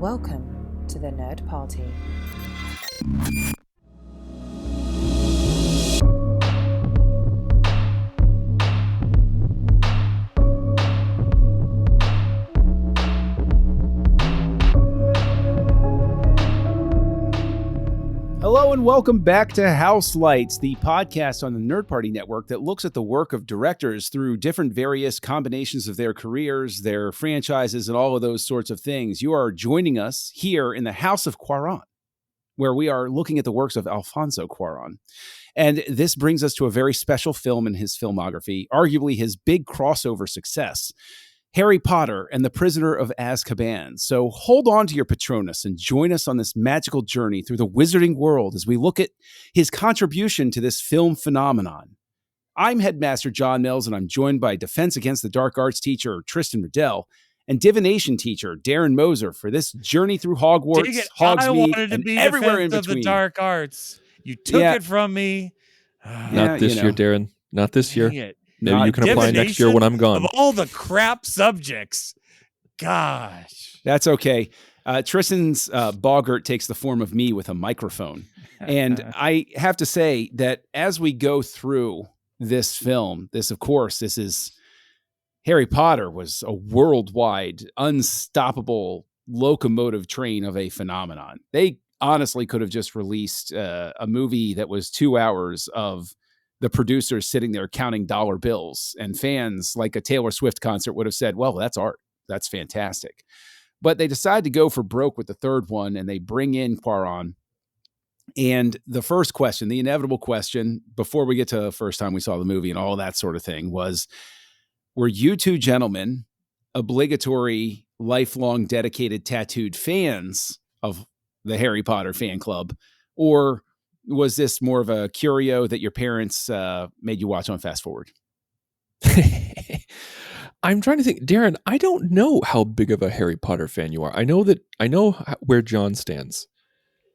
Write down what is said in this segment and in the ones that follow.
Welcome to the Nerd Party. Hello and welcome back to Houselights, the podcast on the Nerd Party Network that looks at the work of directors through different various combinations of their careers, their franchises, and all of those sorts of things. You are joining us here in the House of Cuarón, where we are looking at the works of Alfonso Cuarón. And this brings us to a very special film in his filmography, arguably his big crossover success, Harry Potter and the Prisoner of Azkaban. So hold on to your Patronus and join us on this magical journey through the wizarding world as we look at his contribution to this film phenomenon. I'm Headmaster John Mills, and I'm joined by Defense Against the Dark Arts teacher Tristan Riddell and Divination teacher Darren Moser for this journey through Hogwarts, Hogsmeade, and everywhere in between. Of the dark arts. You took it from me. Not this year, Darren. Not this year. It. Maybe you can apply next year when I'm gone. Of all the crap subjects. Gosh. That's okay. Tristan's boggart takes the form of me with a microphone. And I have to say that as we go through this film, this is Harry Potter was a worldwide, unstoppable locomotive train of a phenomenon. They honestly could have just released a movie that was 2 hours of the producers sitting there counting dollar bills, and fans like a Taylor Swift concert would have said, well, that's art. That's fantastic. But they decide to go for broke with the third one, and they bring in Cuarón. And the first question, the inevitable question, before we get to the first time we saw the movie and all that sort of thing, was, were you two gentlemen obligatory, lifelong, dedicated, tattooed fans of the Harry Potter fan club, or was this more of a curio that your parents made you watch on fast forward? I'm trying to think, Darren. I don't know how big of a Harry Potter fan you are. I know where John stands,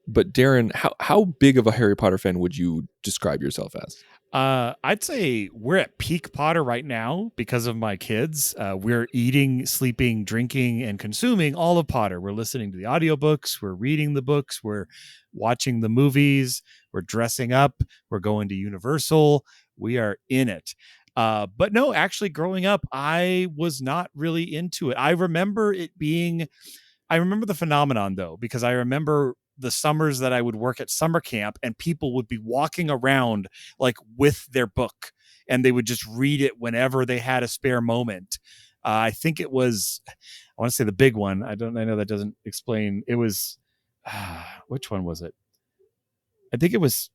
but Darren, how big of a Harry Potter fan would you describe yourself as? I'd say we're at peak Potter right now because of my kids. We're eating, sleeping, drinking, and consuming all of Potter. We're listening to the audiobooks. We're reading the books. We're watching the movies. We're dressing up. We're going to Universal. We are in it. But no, actually growing up, I was not really into it. I remember the phenomenon though, because I remember the summers that I would work at summer camp and people would be walking around like with their book and they would just read it whenever they had a spare moment. I think it was, I want to say the big one. I know that doesn't explain. It was, which one was it? I think it was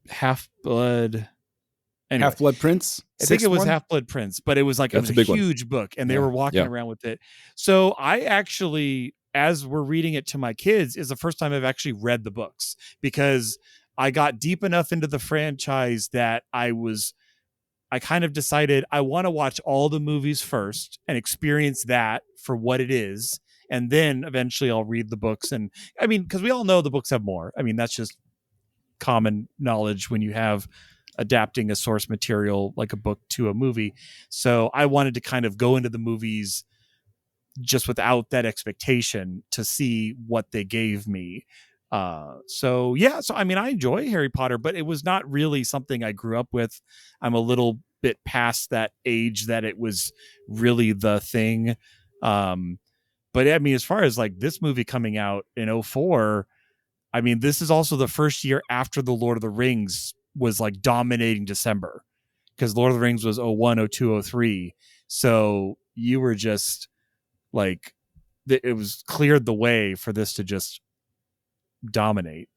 Half-Blood. Anyway, Half-Blood Prince? I think it was Half-Blood Prince, but it was like, it was a huge book and they were walking around with it. So I actually, as we're reading it to my kids, is the first time I've actually read the books, because I got deep enough into the franchise that I kind of decided I want to watch all the movies first and experience that for what it is. And then eventually I'll read the books. And I mean, because we all know the books have more. I mean, that's just common knowledge when you have adapting a source material like a book to a movie. So I wanted to kind of go into the movies just without that expectation to see what they gave me. So I mean, I enjoy Harry Potter, but it was not really something I grew up with. I'm a little bit past that age that it was really the thing. But I mean, as far as like this movie coming out in 2004, I mean, this is also the first year after the Lord of the Rings was like dominating December, because Lord of the Rings was 2001, 2002, 2003. So you were just like, it was cleared the way for this to just dominate.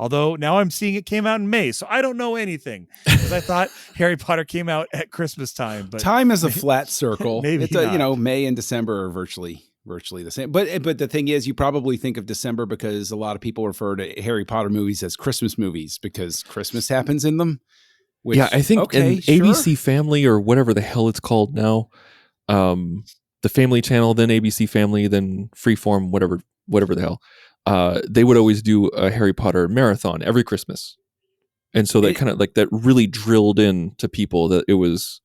Although now I'm seeing it came out in May, so I don't know anything, because I thought Harry Potter came out at Christmas time. But time is a flat circle. Maybe it's May and December are virtually the same. But the thing is, you probably think of December because a lot of people refer to Harry Potter movies as Christmas movies because Christmas happens in them. Which, yeah, I think ABC Family, or whatever the hell it's called now, the Family Channel, then ABC Family, then Freeform, whatever the hell. They would always do a Harry Potter marathon every Christmas. And so that kind of like that really drilled in to people that it was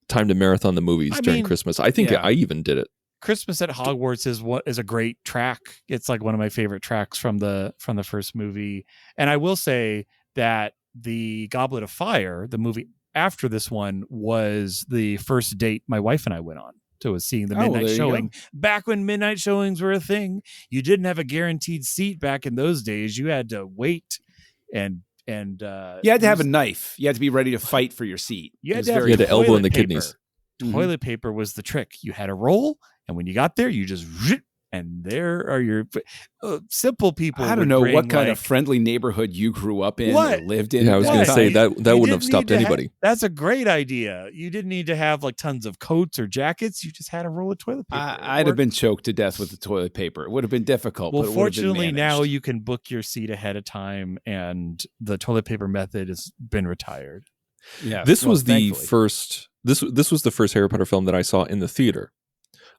time to marathon the movies during Christmas. I think I even did it. Christmas at Hogwarts is a great track. It's like one of my favorite tracks from the first movie. And I will say that the Goblet of Fire, the movie after this one, was the first date my wife and I went on. So was seeing the midnight showing back when midnight showings were a thing. You didn't have a guaranteed seat back in those days. You had to wait and you had to have a knife. You had to be ready to fight for your seat. You had to elbow in the kidneys. Toilet paper was the trick. You had a roll, and when you got there, you just and there are your simple people. I don't know what kind of friendly neighborhood you grew up in or lived in. Yeah, I was going to say that wouldn't have stopped anybody. That's a great idea. You didn't need to have like tons of coats or jackets. You just had a roll of toilet paper. I'd have been choked to death with the toilet paper. It would have been difficult. Well, but fortunately, now you can book your seat ahead of time, and the toilet paper method has been retired. Yeah, this was the first. This was the first Harry Potter film that I saw in the theater.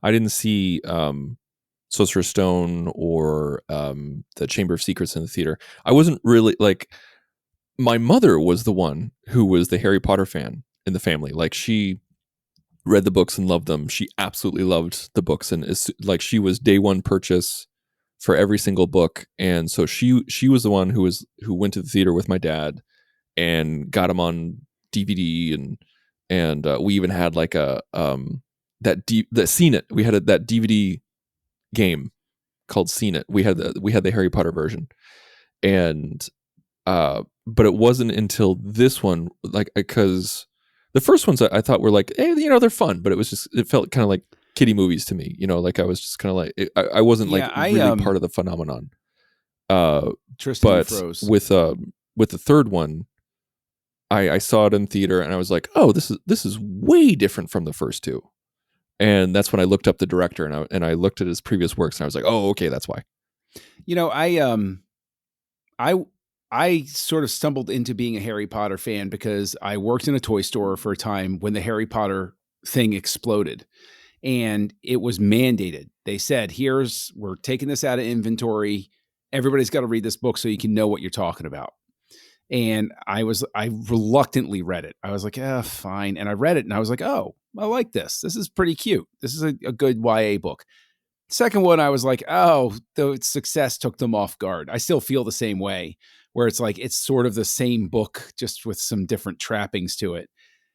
I didn't see Sorcerer's Stone or the Chamber of Secrets in the theater. I wasn't really my mother was the one who was the Harry Potter fan in the family. Like, she read the books and loved them. She absolutely loved the books, and she was day one purchase for every single book. And so she was the one who went to the theater with my dad and got them on DVD, and we even had like that Seen It. We had that DVD game called Seen It. We had the Harry Potter version, and but it wasn't until this one, because the first ones I thought were like, hey, they're fun, but it felt kind of like kiddie movies to me, I was just kind of like, I wasn't really part of the phenomenon. Tristan but with the third one, I saw it in theater and I was like, oh, this is way different from the first two. And that's when I looked up the director and I looked at his previous works and I was like, oh, okay, that's why. I sort of stumbled into being a Harry Potter fan because I worked in a toy store for a time when the Harry Potter thing exploded, and it was mandated. They said, we're taking this out of inventory. Everybody's got to read this book so you can know what you're talking about. And I reluctantly read it. I was like, fine. And I read it and I was like, oh, I like this. This is pretty cute. This is a good YA book. Second one, I was like, oh, the success took them off guard. I still feel the same way, where it's like, it's sort of the same book, just with some different trappings to it.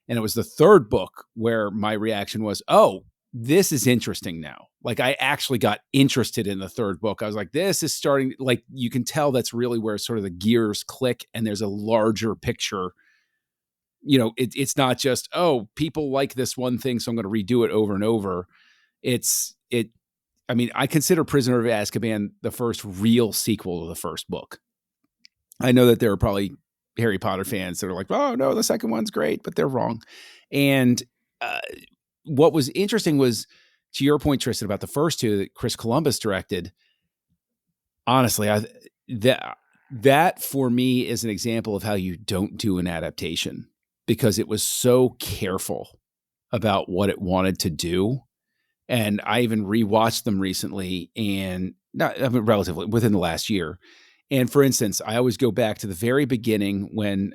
And it was the third book where my reaction was, oh, this is interesting now. Like, I actually got interested in the third book. I was like, this is starting, like, you can tell that's really where sort of the gears click and there's a larger picture. It's not just, oh, people like this one thing, so I'm going to redo it over and over. I consider Prisoner of Azkaban the first real sequel to the first book. I know that there are probably Harry Potter fans that are like, oh, no, the second one's great, but they're wrong. And what was interesting was, to your point, Tristan, about the first two that Chris Columbus directed. Honestly, that for me is an example of how you don't do an adaptation, because it was so careful about what it wanted to do. And I even rewatched them recently, and relatively within the last year. And for instance, I always go back to the very beginning when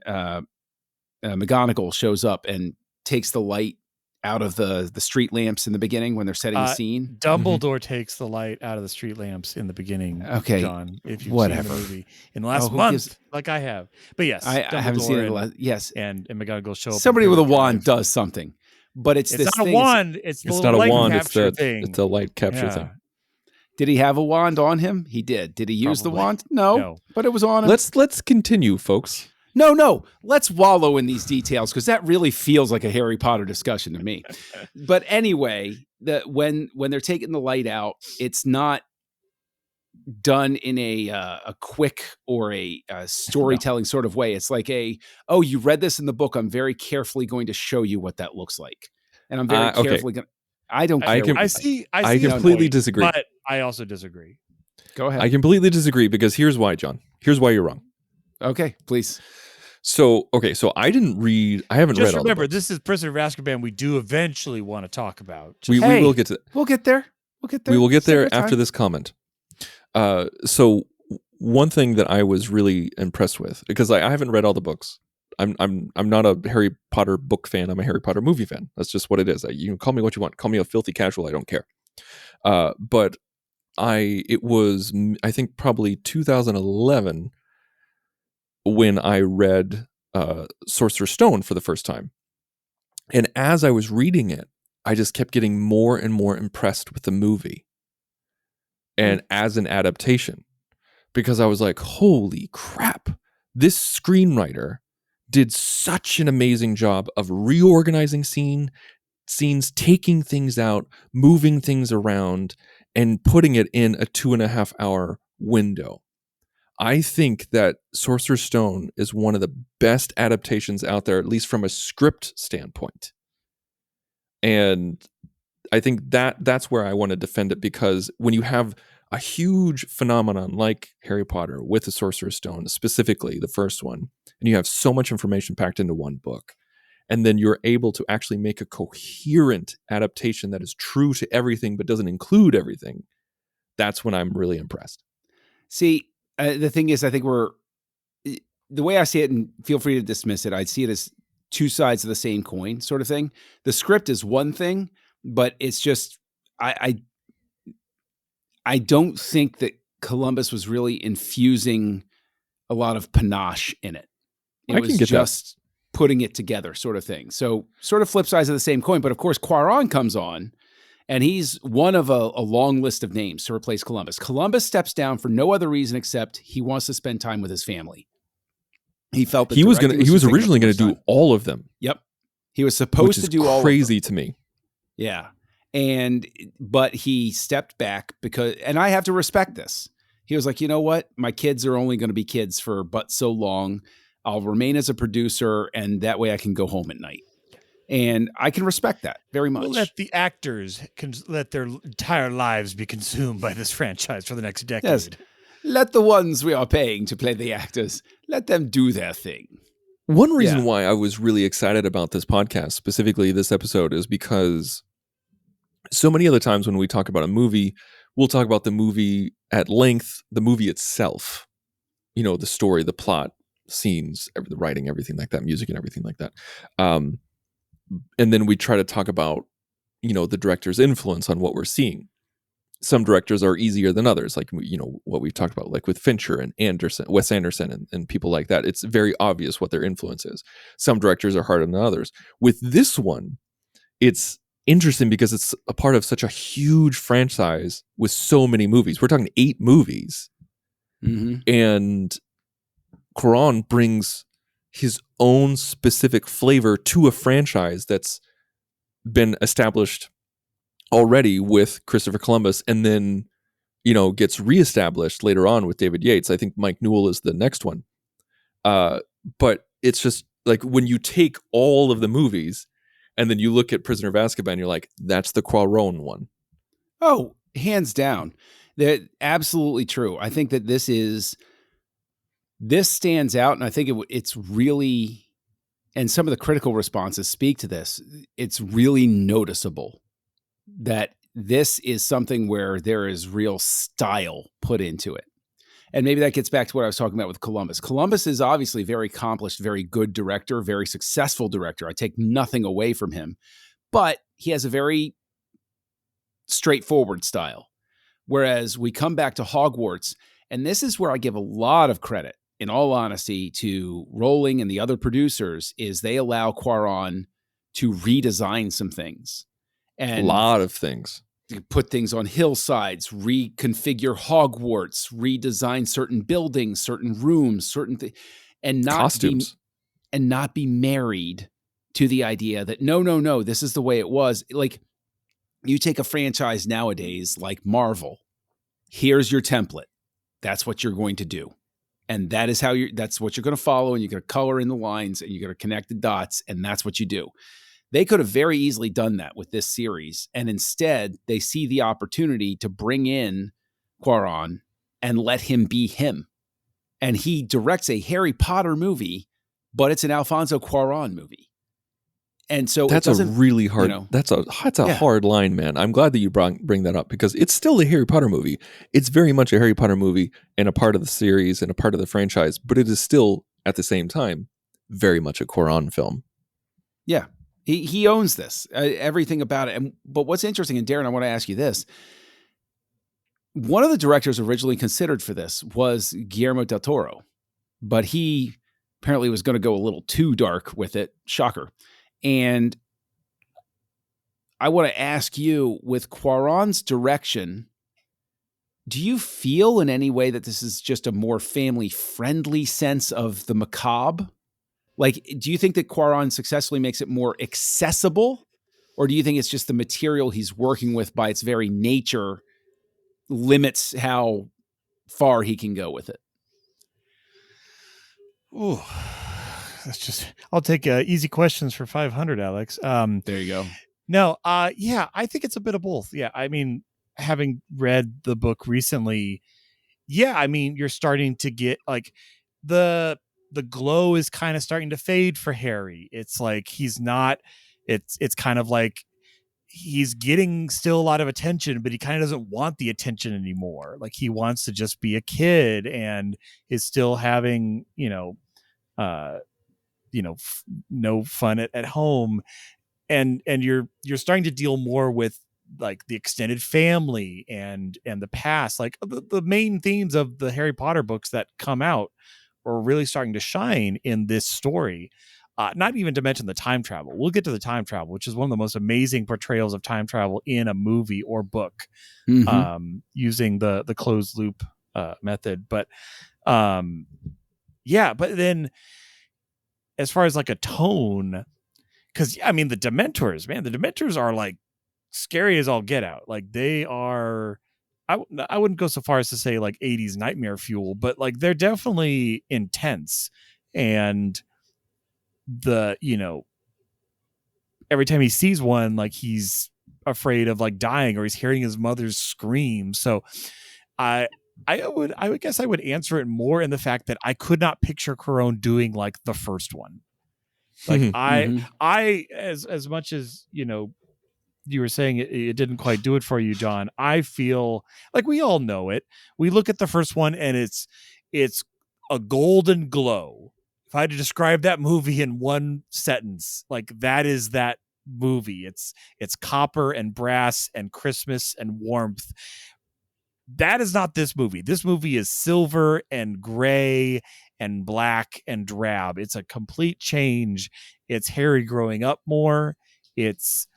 McGonagall shows up and takes the light out of the street lamps in the beginning when they're setting the scene. Dumbledore takes the light out of the street lamps in the beginning. Okay, John, if you've seen the movie in the last month, like I have. But yes, I haven't seen it. Yes, and McGonagall show up. Somebody with a wand does something, but it's this not thing. A wand. It's not a wand. It's thing. It's a light capture thing. Did he have a wand on him? He did. Did he use the wand? No, but it was on him. Let's continue, folks. No. Let's wallow in these details, because that really feels like a Harry Potter discussion to me. But anyway, when they're taking the light out, it's not done in a quick or a storytelling sort of way. It's like you read this in the book. I'm very carefully going to show you what that looks like, and I'm very carefully going. I don't care. I completely disagree, but I also disagree. Go ahead. I completely disagree, because here's why, John. Here's why you're wrong. Okay, please. So I haven't read Just all remember, this is Prisoner of Azkaban. We do eventually want to talk about. We will get to that. We'll get there. We will get there after this comment. So one thing that I was really impressed with, because I haven't read all the books. I'm not a Harry Potter book fan. I'm a Harry Potter movie fan. That's just what it is. You can call me what you want. Call me a filthy casual. I don't care. But it was, I think, probably 2011 when I read Sorcerer's Stone for the first time. And as I was reading it, I just kept getting more and more impressed with the movie and as an adaptation, because I was like, holy crap, this screenwriter did such an amazing job of reorganizing scenes, taking things out, moving things around, and putting it in a 2.5 hour window. I think that Sorcerer's Stone is one of the best adaptations out there, at least from a script standpoint. And I think that's where I want to defend it, because when you have a huge phenomenon like Harry Potter with the Sorcerer's Stone, specifically the first one, and you have so much information packed into one book, and then you're able to actually make a coherent adaptation that is true to everything but doesn't include everything, that's when I'm really impressed. See, the thing is, I think the way I see it, and feel free to dismiss it, I'd see it as two sides of the same coin sort of thing. The script is one thing, but it's just, I don't think that Columbus was really infusing a lot of panache in it. It was just putting it together sort of thing. So sort of flip sides of the same coin. But of course, Cuarón comes on, and he's one of a long list of names to replace Columbus. Columbus steps down for no other reason except he wants to spend time with his family. He felt that he was originally going to do all of them. Yep. He was supposed to do all of them. Crazy to me. Yeah. But he stepped back and I have to respect this. He was like, you know what? My kids are only going to be kids for but so long. I'll remain as a producer, and that way I can go home at night. And I can respect that very much. We'll let the actors let their entire lives be consumed by this franchise for the next decade. Yes. Let the ones we are paying to play the actors, let them do their thing. One reason why I was really excited about this podcast, specifically this episode, is because so many other times when we talk about a movie, we'll talk about the movie at length, the movie itself, the story, the plot, scenes, the writing, everything like that, music and everything like that. And then we try to talk about, the director's influence on what we're seeing. Some directors are easier than others, like, what we've talked about, like with Fincher and Wes Anderson and people like that. It's very obvious what their influence is. Some directors are harder than others. With this one, it's interesting because it's a part of such a huge franchise with so many movies. We're talking 8 movies. Mm-hmm. And Cuarón brings his own specific flavor to a franchise that's been established already with Christopher Columbus, and then gets reestablished later on with David Yates. I think Mike Newell is the next one. But it's just like when you take all of the movies and then you look at Prisoner of Azkaban, you're like, that's the Cuarón one. Oh, hands down. That absolutely true. I think that this stands out, and I think it's really, and some of the critical responses speak to this, it's really noticeable that this is something where there is real style put into it. And maybe that gets back to what I was talking about with Columbus. Columbus is obviously a very accomplished, very good director, very successful director. I take nothing away from him, but he has a very straightforward style. Whereas we come back to Hogwarts, and this is where I give a lot of credit, in all honesty, to Rowling and the other producers, is they allow Cuarón to redesign some things. And a lot of things. Put things on hillsides, reconfigure Hogwarts, redesign certain buildings, certain rooms, certain things, and not costumes, and not be married to the idea that no, this is the way it was. Like, you take a franchise nowadays like Marvel, here's your template. That's what you're going to do. And that is that's what you're going to follow, and you're going to color in the lines, and you're going to connect the dots, and that's what you do. They could have very easily done that with this series, and instead they see the opportunity to bring in Cuarón and let him be him. And he directs a Harry Potter movie, but it's an Alfonso Cuarón movie. And so that's a really hard, that's a hard line, man. I'm glad that you bring that up, because it's still a Harry Potter movie. It's very much a Harry Potter movie and a part of the series and a part of the franchise, but it is still at the same time very much a Cuarón film. Yeah. He owns this, everything about it. But what's interesting, and Darren, I want to ask you this. One of the directors originally considered for this was Guillermo del Toro, but he apparently was going to go a little too dark with it. Shocker. And I want to ask you, with Cuarón's direction, do you feel in any way that this is just a more family-friendly sense of the macabre? Like, do you think that Cuarón successfully makes it more accessible? Or do you think it's just the material he's working with by its very nature limits how far he can go with it? Ooh, that's just, I'll take easy questions for 500, Alex. There you go. No, yeah, I think it's a bit of both. Yeah, I mean, having read the book recently, yeah, I mean, you're starting to get like the glow is kind of starting to fade for Harry. It's like he's not, it's kind of like he's getting still a lot of attention, but he kind of doesn't want the attention anymore. Like he wants to just be a kid and is still having, no fun at home. And you're starting to deal more with like the extended family and the past, like the main themes of the Harry Potter books that come out are really starting to shine in this story. Not even to mention the time travel. We'll get to the time travel, which is one of the most amazing portrayals of time travel in a movie or book, using the closed loop method. But yeah, but then as far as like a tone, because I mean the Dementors are like scary as all get out. Like they are, I wouldn't go so far as to say like 80s nightmare fuel, but like they're definitely intense. And every time he sees one, like he's afraid of like dying or he's hearing his mother's scream. So I would guess I would answer it more in the fact that I could not picture Cuarón doing like the first one. Like I as much as, you were saying it didn't quite do it for you, John. I feel like we all know it. We look at the first one and it's a golden glow. If I had to describe that movie in one sentence, like that is that movie. It's copper and brass and Christmas and warmth. That is not this movie. This movie is silver and gray and black and drab. It's a complete change. It's Harry growing up more. It's,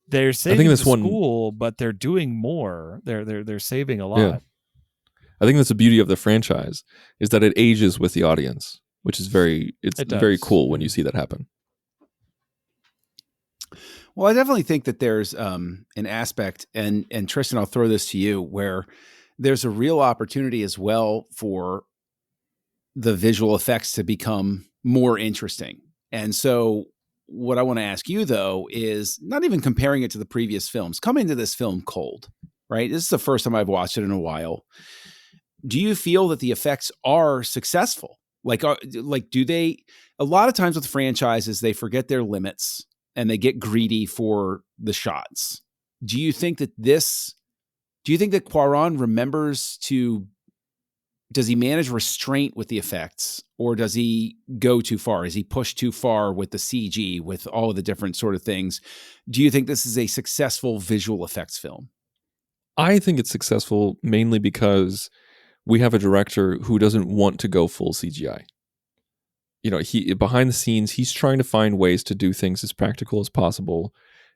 they're saving the school, but they're doing more. They're saving a lot. Yeah. I think that's the beauty of the franchise, is that it ages with the audience, which is very cool when you see that happen. Well, I definitely think that there's an aspect, and Tristan, I'll throw this to you, where there's a real opportunity as well for the visual effects to become more interesting. And so what I want to ask you, though, is not even comparing it to the previous films. Coming to this film cold, right? This is the first time I've watched it in a while. Do you feel that the effects are successful? Like do they, a lot of times with franchises, they forget their limits and they get greedy for the shots. Do you think that Cuarón remembers does he manage restraint with the effects, or does he go too far? Is he pushed too far with the CG, with all of the different sort of things? Do you think this is a successful visual effects film? I think it's successful mainly because we have a director who doesn't want to go full CGI. He behind the scenes, he's trying to find ways to do things as practical as possible,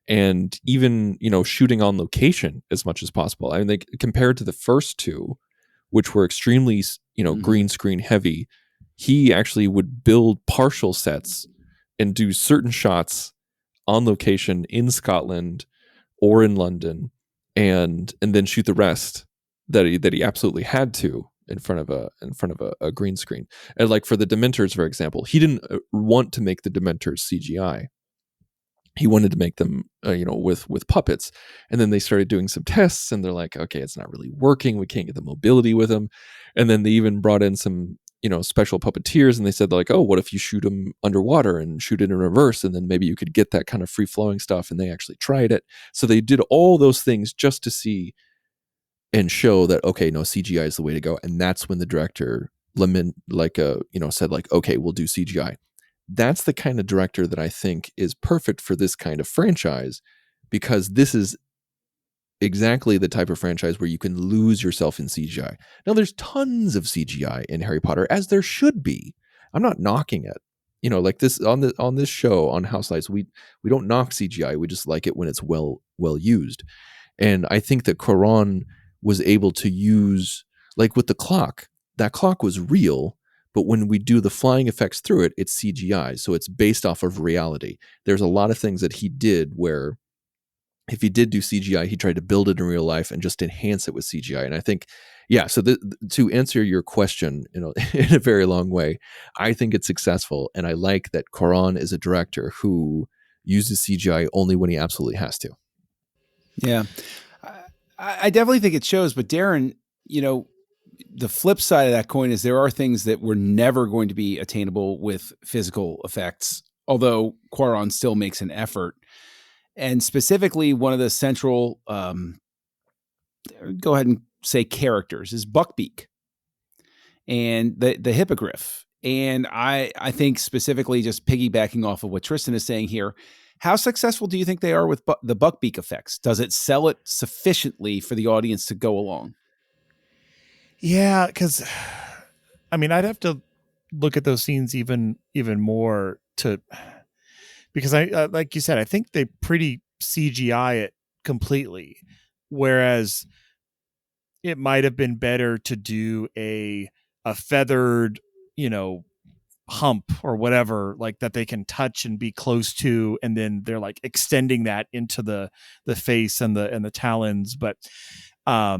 and even shooting on location as much as possible. I mean, compared to the first two, which were extremely green screen heavy, he actually would build partial sets and do certain shots on location in Scotland or in London, and then shoot the rest that he absolutely had to in front of a green screen. And like for the Dementors, for example, he didn't want to make the Dementors CGI. He wanted to make them, with puppets. And then they started doing some tests, and they're like, okay, it's not really working. We can't get the mobility with them. And then they even brought in some, special puppeteers, and they said like, oh, what if you shoot them underwater and shoot it in reverse, and then maybe you could get that kind of free flowing stuff. And they actually tried it. So they did all those things just to see and show that, okay, no, CGI is the way to go. And that's when the director said like, okay, we'll do CGI. that's the kind of director that I think is perfect for this kind of franchise, because this is exactly the type of franchise where you can lose yourself in CGI. Now, there's tons of CGI in Harry Potter, as there should be. I'm not knocking it. Like this on this show on Houselights, we don't knock CGI. We just like it when it's well used. And I think that Cuarón was able to use, like with the clock, that clock was real, but when we do the flying effects through it, it's CGI. So it's based off of reality. There's a lot of things that he did where if he did do CGI, he tried to build it in real life and just enhance it with CGI. And I think, so to answer your question, in a very long way, I think it's successful. And I like that Cuarón is a director who uses CGI only when he absolutely has to. Yeah. I definitely think it shows, but Darren, the flip side of that coin is there are things that were never going to be attainable with physical effects, although Cuarón still makes an effort. And specifically, one of the central, go ahead and say characters, is Buckbeak and the hippogriff. And I think specifically, just piggybacking off of what Tristan is saying here, how successful do you think they are with the Buckbeak effects? Does it sell it sufficiently for the audience to go along? Yeah, because I'd have to look at those scenes even more because I like you said, I think they pretty CGI it completely, whereas it might have been better to do a feathered, hump or whatever, like that they can touch and be close to, and then they're like extending that into the face and the talons. But I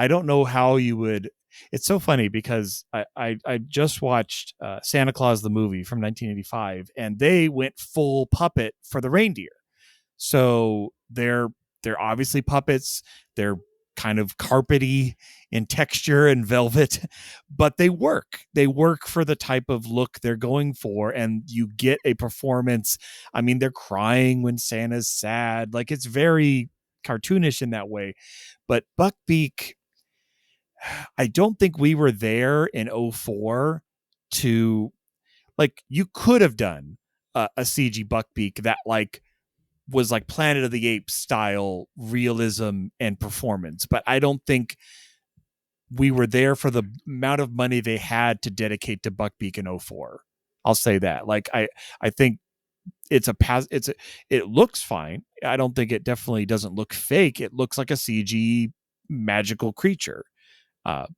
don't know how you would. It's so funny because I just watched Santa Claus the movie from 1985, and they went full puppet for the reindeer. So they're obviously puppets. They're kind of carpety in texture and velvet, but they work. They work for the type of look they're going for, and you get a performance. They're crying when Santa's sad. Like, it's very cartoonish in that way. But Buckbeak, I don't think we were there in 2004 to, like, you could have done a CG Buckbeak that was like Planet of the Apes style realism and performance, but I don't think we were there for the amount of money they had to dedicate to Buckbeak in 2004. I'll say that. Like, I think it looks fine. I don't think it definitely doesn't look fake. It looks like a CG magical creature.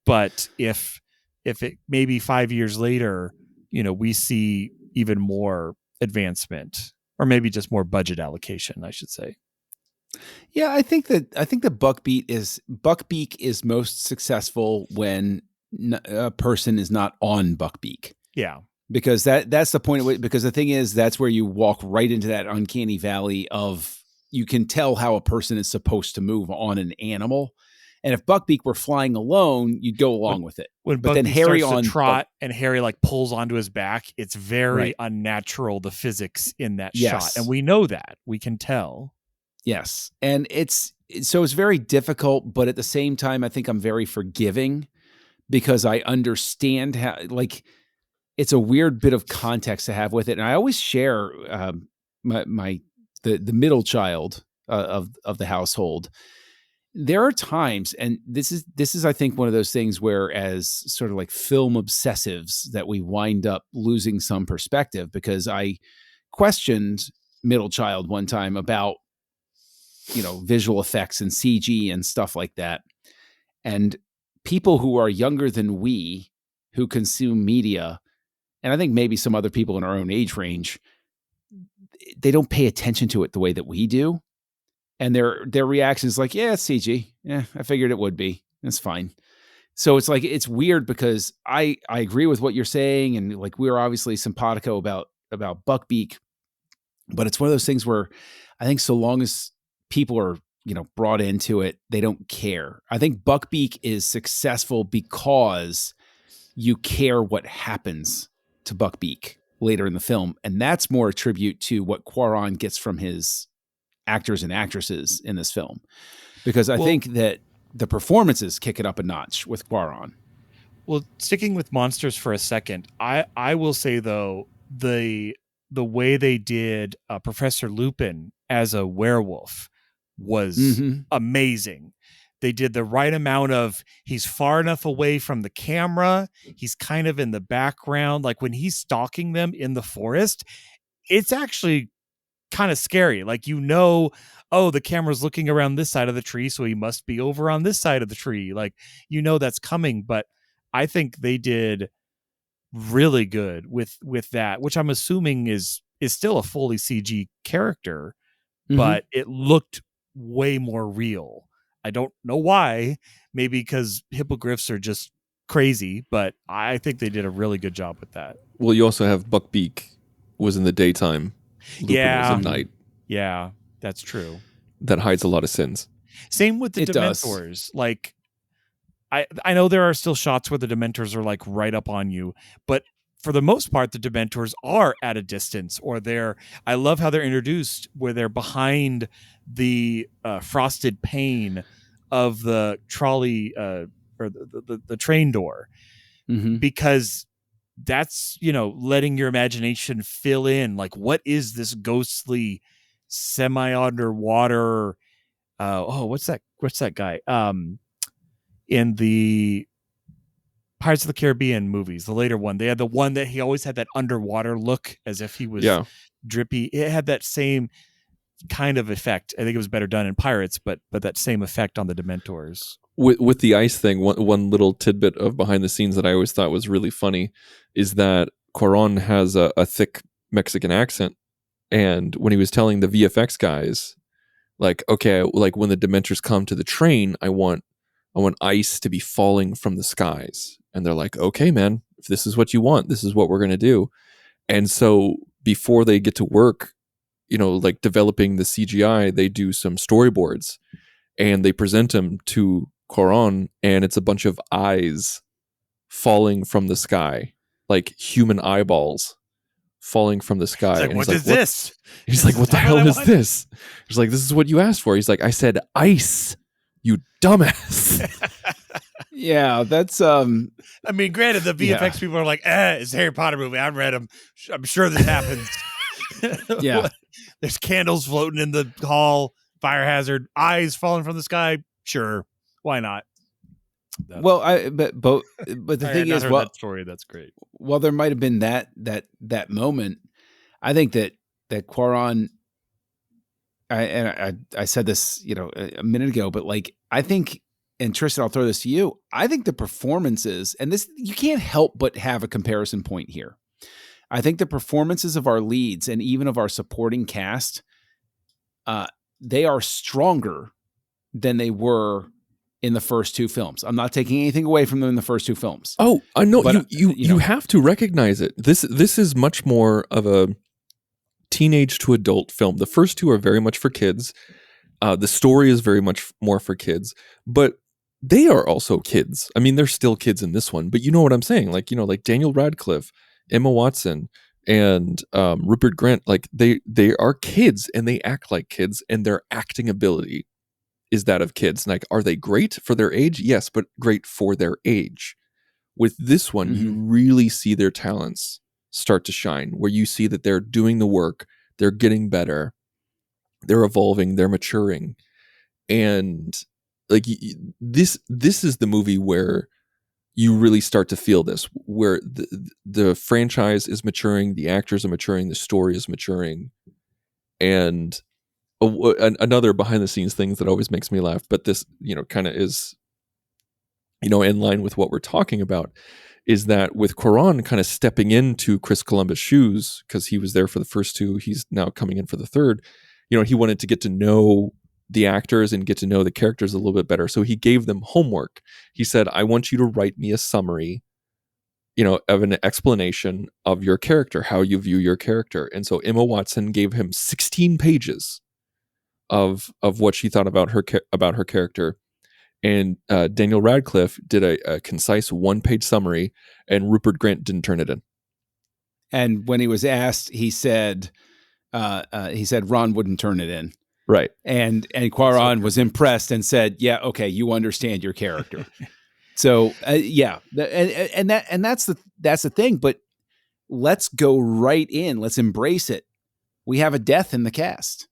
But if it maybe 5 years later, we see even more advancement, or maybe just more budget allocation, I should say. Yeah, I think the Buckbeak is most successful when a person is not on Buckbeak. Yeah, because that's the point of it. Because the thing is, that's where you walk right into that uncanny valley of, you can tell how a person is supposed to move on an animal. And if Buckbeak were flying alone, you'd go along with it. But then Harry starts to trot and Harry pulls onto his back, it's very unnatural, the physics in that shot. And we know that. We can tell. Yes. And it's very difficult, but at the same time, I think I'm very forgiving because I understand how, it's a weird bit of context to have with it. And I always share the middle child of the household. There are times, and this is, I think, one of those things where, as sort of like film obsessives, that we wind up losing some perspective, because I questioned middle child one time about, visual effects and CG and stuff like that. And people who are younger than we, who consume media, and I think maybe some other people in our own age range, they don't pay attention to it the way that we do. And their reaction is like, yeah, it's CG. Yeah, I figured it would be. It's fine. So it's it's weird because I agree with what you're saying. And we're obviously simpatico about Buckbeak, but it's one of those things where I think so long as people are, brought into it, they don't care. I think Buckbeak is successful because you care what happens to Buckbeak later in the film. And that's more a tribute to what Cuarón gets from his actors and actresses in this film, because I think that the performances kick it up a notch with Cuarón. Well, sticking with monsters for a second, I will say though, the way they did Professor Lupin as a werewolf was amazing. They did the right amount of, he's far enough away from the camera, he's kind of in the background. Like when he's stalking them in the forest, it's actually kind of scary. Like, oh, the camera's looking around this side of the tree, so he must be over on this side of the tree. Like, that's coming. But I think they did really good with that, which I'm assuming is still a fully CG character, but it looked way more real. I don't know why. Maybe because hippogriffs are just crazy, but I think they did a really good job with that. Well, you also have Buckbeak was in the daytime. Lupin was at night. Yeah, that's true. That hides a lot of sins. Same with the Dementors. Like, I know there are still shots where the Dementors are like right up on you, but for the most part, the Dementors are at a distance, or I love how they're introduced where they're behind the frosted pane of the trolley or the train door, because that's, letting your imagination fill in. Like, what is this ghostly semi-underwater? What's that guy? In the Pirates of the Caribbean movies, the later one, they had the one that he always had that underwater look as if he was drippy. It had that same kind of effect. I think it was better done in Pirates, but that same effect on the Dementors. With the ice thing, one little tidbit of behind the scenes that I always thought was really funny is that Cuarón has a thick Mexican accent, and when he was telling the VFX guys, like, okay, like when the Dementors come to the train, I want ice to be falling from the skies. And they're like, okay, man, if this is what you want, this is what we're going to do. And so before they get to work, like developing the CGI, they do some storyboards and they present them to Cuarón, and it's a bunch of eyes falling from the sky, like human eyeballs falling from the sky. He's like, what is this? He's like, what the hell is this? He's like, this is what you asked for. He's like, I said ice, you dumbass. Yeah, that's I mean, granted, the VFX people are like, it's a Harry Potter movie. I've read them. I'm sure this happens. Yeah. There's candles floating in the hall, fire hazard, eyes falling from the sky. Sure. Why not? But the thing is, that story, that's great. Well, there might have been that moment. I think that Cuarón, I said this, a minute ago, but like, I think, and Tristan, I'll throw this to you. I think the performances, and this, you can't help but have a comparison point here. I think the performances of our leads and even of our supporting cast, they are stronger than they were in the first two films. I'm not taking anything away from them in the first two films. Oh, I know. But, you have to recognize it. This is much more of a teenage to adult film. The first two are very much for kids. The story is very much more for kids, but they are also kids. I mean, they're still kids in this one, but you know what I'm saying? Like, like Daniel Radcliffe, Emma Watson, and Rupert Grint, like they are kids and they act like kids, and their acting ability is that of kids. Like, are they great for their age? Yes, but great for their age. With this one, you really see their talents start to shine, where you see that they're doing the work, they're getting better, they're evolving, they're maturing. And like, this is the movie where you really start to feel this, where the franchise is maturing, the actors are maturing, the story is maturing. And another behind the scenes thing that always makes me laugh, but this, kind of is, in line with what we're talking about, is that with Cuarón kind of stepping into Chris Columbus' shoes, because he was there for the first two, he's now coming in for the third. He wanted to get to know the actors and get to know the characters a little bit better. So he gave them homework. He said, I want you to write me a summary, of an explanation of your character, how you view your character. And so Emma Watson gave him 16 pages of what she thought about her character. And Daniel Radcliffe did a concise 1-page summary, and Rupert Grint didn't turn it in. And when he was asked, he said Ron wouldn't turn it in. Right. And Cuarón was impressed and said, yeah, okay, you understand your character. So yeah, and that's the thing. But let's go right in. Let's embrace it. We have a death in the cast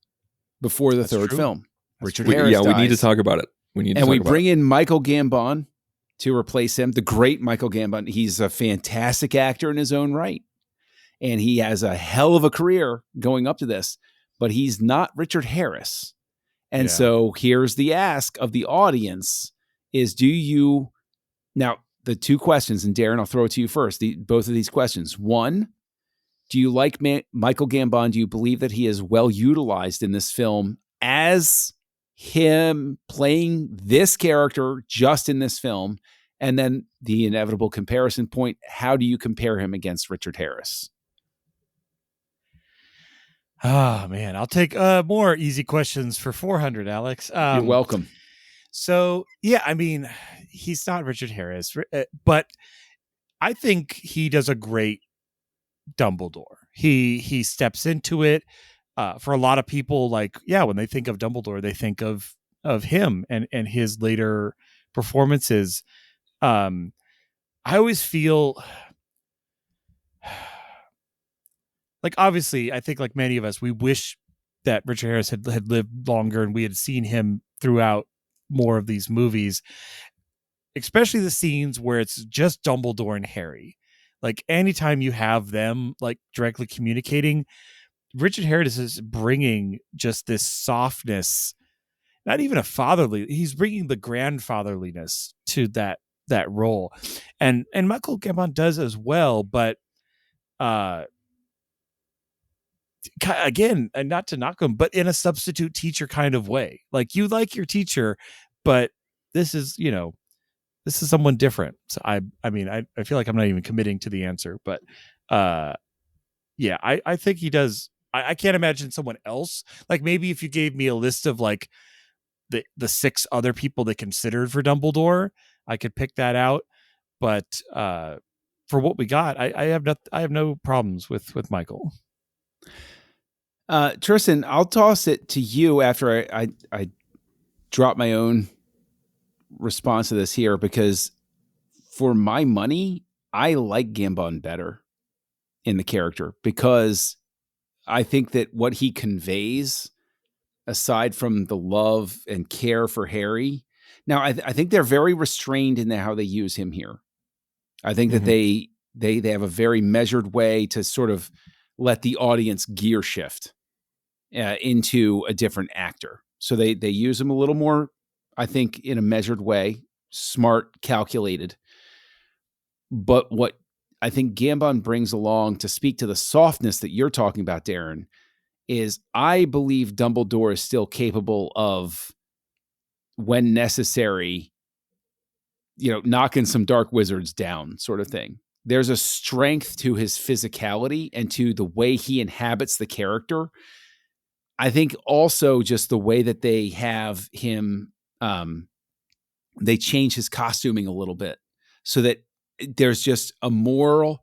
before the third film. Richard Harris dies. We need to talk about it. We bring in Michael Gambon to replace him. The great Michael Gambon. He's a fantastic actor in his own right, and he has a hell of a career going up to this. But he's not Richard Harris. And so here's the ask of the audience is, now the two questions, and Darren, I'll throw it to you first, both of these questions. One, do you like Michael Gambon? Do you believe that he is well utilized in this film as him playing this character just in this film? And then the inevitable comparison point, how do you compare him against Richard Harris? Oh man, I'll take more easy questions for 400, Alex. You're welcome. So yeah, I mean, he's not Richard Harris, but I think he does a great Dumbledore. He steps into it. For a lot of people, when they think of Dumbledore, they think of him and his later performances. I always feel like, obviously, I think like many of us, we wish that Richard Harris had lived longer and we had seen him throughout more of these movies, especially the scenes where it's just Dumbledore and Harry. Like anytime you have them like directly communicating, Richard Harris is bringing just this softness, not even he's bringing the grandfatherliness to that role. And Michael Gambon does as well, but again, and not to knock him, but in a substitute teacher kind of way. Like, you like your teacher, but this is someone different. So I feel like I'm not even committing to the answer, but I think he does. I can't imagine someone else. Like, maybe if you gave me a list of like the 6 other people they considered for Dumbledore, I could pick that out. But for what we got, I have no problems with Michael. Tristan, I'll toss it to you after I drop my own response to this here, because for my money, I like Gambon better in the character, because I think that what he conveys, aside from the love and care for Harry, now I think they're very restrained in how they use him here. I think that they have a very measured way to sort of let the audience gear shift into a different actor. So they use him a little more, I think, in a measured way, smart, calculated. But what I think Gambon brings along to speak to the softness that you're talking about, Darren, is I believe Dumbledore is still capable of, when necessary, knocking some dark wizards down, sort of thing. There's a strength to his physicality and to the way he inhabits the character. I think also just the way that they have him, they change his costuming a little bit so that there's just a more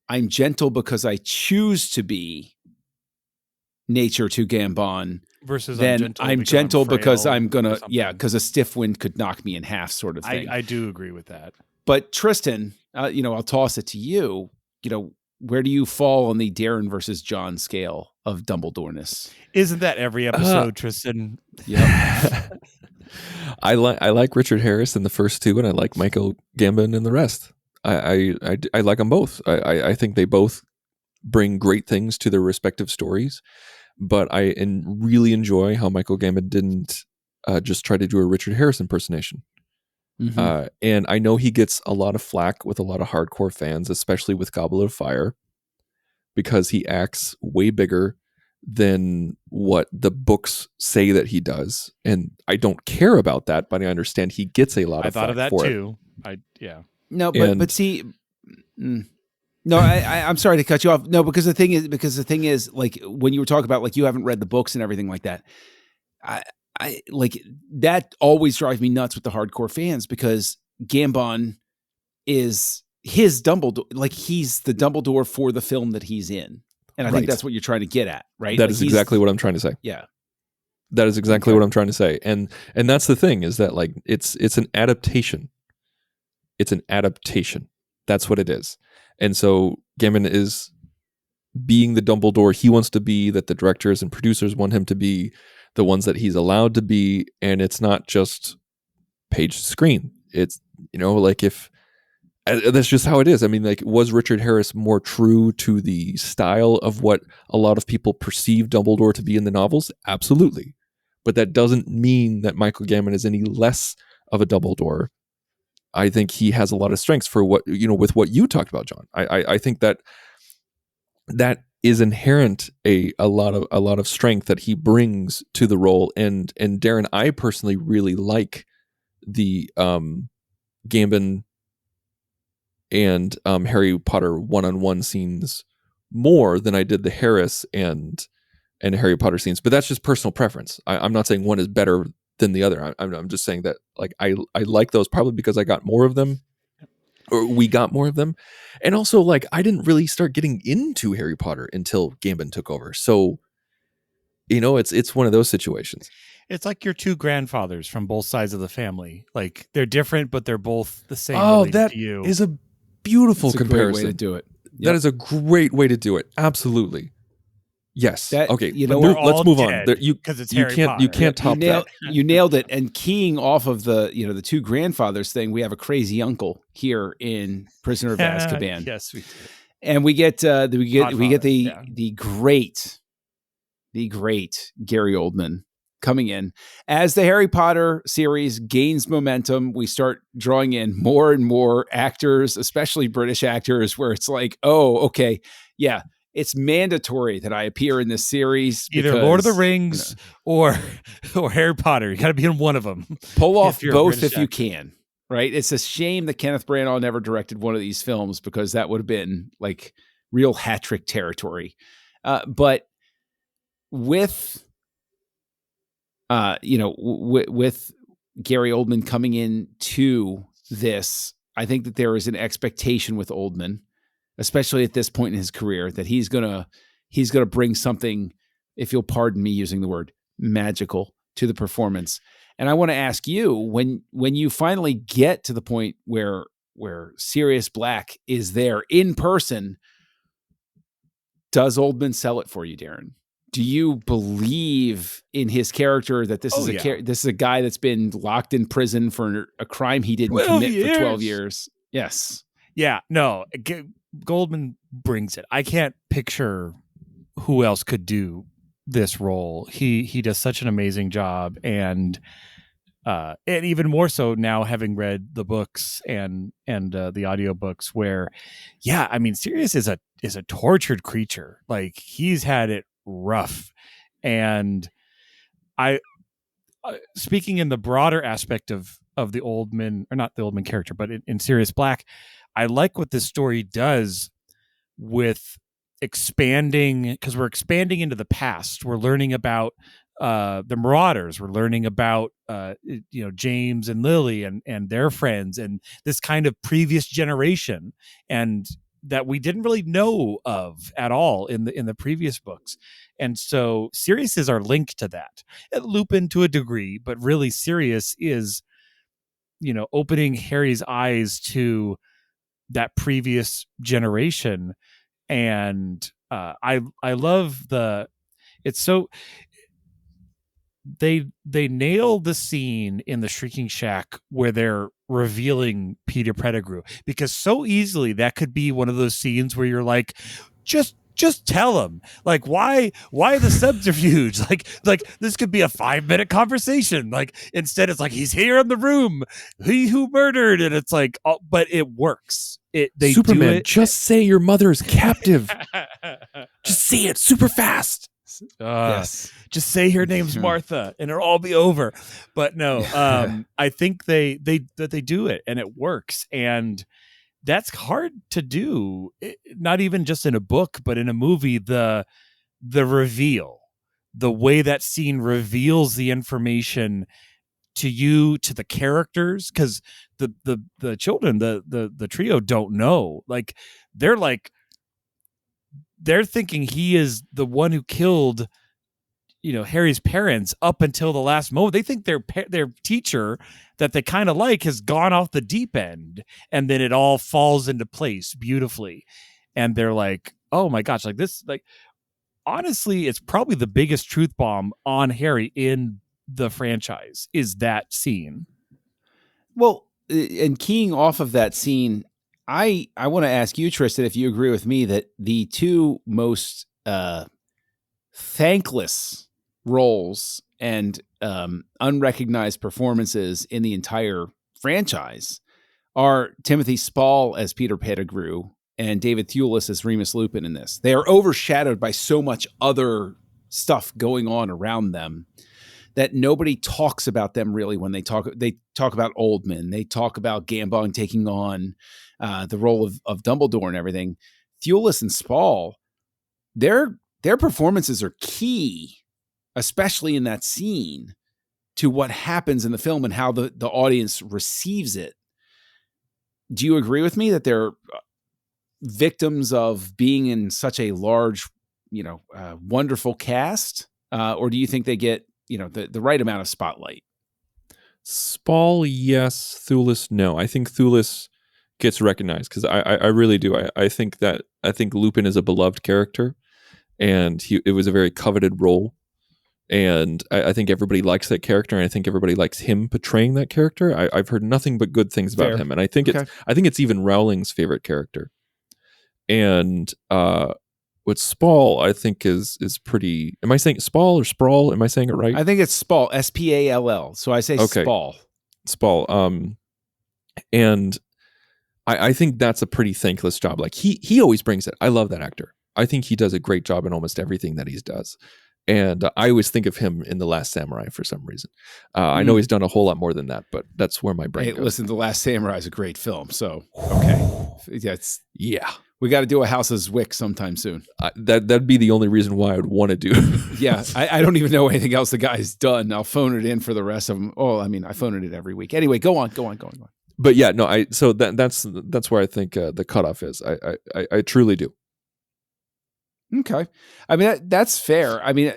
I'm gentle because I choose to be nature to Gambon versus I'm gentle because I'm gonna, because a stiff wind could knock me in half, sort of thing. I do agree with that. But Tristan, I'll toss it to you. Where do you fall on the Darren versus John scale of Dumbledore-ness? Isn't that every episode, Tristan? Yeah. I like Richard Harris in the first 2, and I like Michael Gambon in the rest. I like them both. I think they both bring great things to their respective stories, but I really enjoy how Michael Gambon didn't just try to do a Richard Harris impersonation. Mm-hmm. And I know he gets a lot of flack with a lot of hardcore fans, especially with Goblet of Fire, because he acts way bigger than what the books say that he does. And I don't care about that, but I understand he gets a lot of flack for it. I thought of that too. No, but see, no, I'm sorry to cut you off. No, because the thing is, like, when you were talking about, like, you haven't read the books and everything like that, I like that always drives me nuts with the hardcore fans, because Gambon is his Dumbledore, like, he's the Dumbledore for the film that he's in. And I think that's what you're trying to get at, right? That is exactly what I'm trying to say. Yeah. That is exactly what I'm trying to say. And that's the thing, is that like it's an adaptation. It's an adaptation. That's what it is. And so Gambon is being the Dumbledore he wants to be, that the directors and producers want him to be, the ones that he's allowed to be, and it's not just page to screen. It's, like if that's just how it is. I mean, like, was Richard Harris more true to the style of what a lot of people perceive Dumbledore to be in the novels? Absolutely. But that doesn't mean that Michael Gambon is any less of a Dumbledore. I think he has a lot of strengths for what, with what you talked about, John. I think that is inherent a lot of strength that he brings to the role. And Darren, I personally really like the Gambon and Harry Potter one-on-one scenes more than I did the Harris and Harry Potter scenes. But that's just personal preference. I'm not saying one is better than the other. I'm just saying that like I like those probably because I got more of them, or we got more of them. And also, like, I didn't really start getting into Harry Potter until Gambon took over. So, it's one of those situations. It's like your two grandfathers from both sides of the family. Like, they're different, but they're both the same. Oh, that is a beautiful comparison. A great way to do it. Yep. That is a great way to do it. Absolutely. Yes. Okay. Let's move on. Because it's Harry Potter. You can't top that. You nailed it. And keying off of the two grandfathers thing, we have a crazy uncle here in Prisoner of Azkaban. Yes, we do. And we get the great Gary Oldman coming in as the Harry Potter series gains momentum. We start drawing in more and more actors, especially British actors, where it's like, oh, okay, yeah. It's mandatory that I appear in this series. Either Lord of the Rings or Harry Potter. You got to be in one of them. Pull off both if you can, right? It's a shame that Kenneth Branagh never directed one of these films, because that would have been like real hat trick territory. But with, with Gary Oldman coming into this, I think that there is an expectation with Oldman, especially at this point in his career, that he's gonna bring something, if you'll pardon me using the word, magical to the performance. And I want to ask you, when you finally get to the point where Sirius Black is there in person, does Oldman sell it for you, Darren? Do you believe in his character that this is a guy that's been locked in prison for a crime he didn't commit for 12 years? Yes. Yeah. No. Goldman brings it. I can't picture who else could do this role. He does such an amazing job, and even more so now, having read the books and the audiobooks, where, yeah, I mean, Sirius is a tortured creature. Like, he's had it rough. And I speaking in the broader aspect of the Oldman, or not the Oldman character, but in Sirius Black, I like what this story does with expanding, because we're expanding into the past. We're learning about the Marauders. We're learning about James and Lily and their friends, and this kind of previous generation, and that we didn't really know of at all in the previous books. And so Sirius is our link to that. Lupin to a degree, but really Sirius is, opening Harry's eyes to that previous generation. And I love it's so, they nail the scene in the Shrieking Shack where they're revealing Peter Pettigrew, because so easily that could be one of those scenes where you're like, just tell him, like, why the subterfuge? like this could be a 5-minute conversation. Like, instead it's like, he's here in the room, he who murdered, and it's like, oh, but it works. They Superman, do it. Just say your mother is captive. Just say it super fast. Yes. Just say her name's Martha and it'll all be over. But no, I think they do it, and it works. And that's hard to do, not even just in a book, but in a movie. The reveal, the way that scene reveals the information to you, to the characters, because the children, the trio don't know. Like, they're thinking he is the one who killed Harry's parents up until the last moment. They think their teacher that they kind of like has gone off the deep end, and then it all falls into place beautifully. And they're like, oh my gosh, like this, like honestly, it's probably the biggest truth bomb on Harry in the franchise is that scene. Well, and keying off of that scene, I want to ask you, Tristan, if you agree with me that the two most thankless roles and unrecognized performances in the entire franchise are Timothy Spall as Peter Pettigrew and David Thewlis as Remus Lupin in this. They are overshadowed by so much other stuff going on around them that nobody talks about them really when they talk. They talk about Oldman. They talk about Gambon taking on the role of Dumbledore and everything. Thewlis and Spall, their performances are key, especially in that scene, to what happens in the film and how the audience receives it. Do you agree with me that they're victims of being in such a large, wonderful cast? Or do you think they get, the right amount of spotlight? Spall, yes. Thewlis, no. I think Thewlis gets recognized because I really do. I think Lupin is a beloved character, and it was a very coveted role. And I think everybody likes that character, and I think everybody likes him portraying that character. I've heard nothing but good things about him, and I think it's even Rowling's favorite character. And with Spall, I think is pretty. Am I saying Spall or Sprawl? Am I saying it right? I think it's Spall, Spall. So I say Spall. Spall. And I think that's a pretty thankless job. Like he always brings it. I love that actor. I think he does a great job in almost everything that he does. And I always think of him in The Last Samurai for some reason. I know he's done a whole lot more than that, but that's where my brain goes. Listen, The Last Samurai is a great film. So, okay. Yeah. We got to do a House of Zwick sometime soon. That'd be the only reason why I would want to do. Yeah. I don't even know anything else the guy's done. I'll phone it in for the rest of them. Oh, I mean, I phone it in every week. Anyway, go on. But yeah, no, so that's where I think the cutoff is. I truly do. Okay. I mean, that's fair. I mean,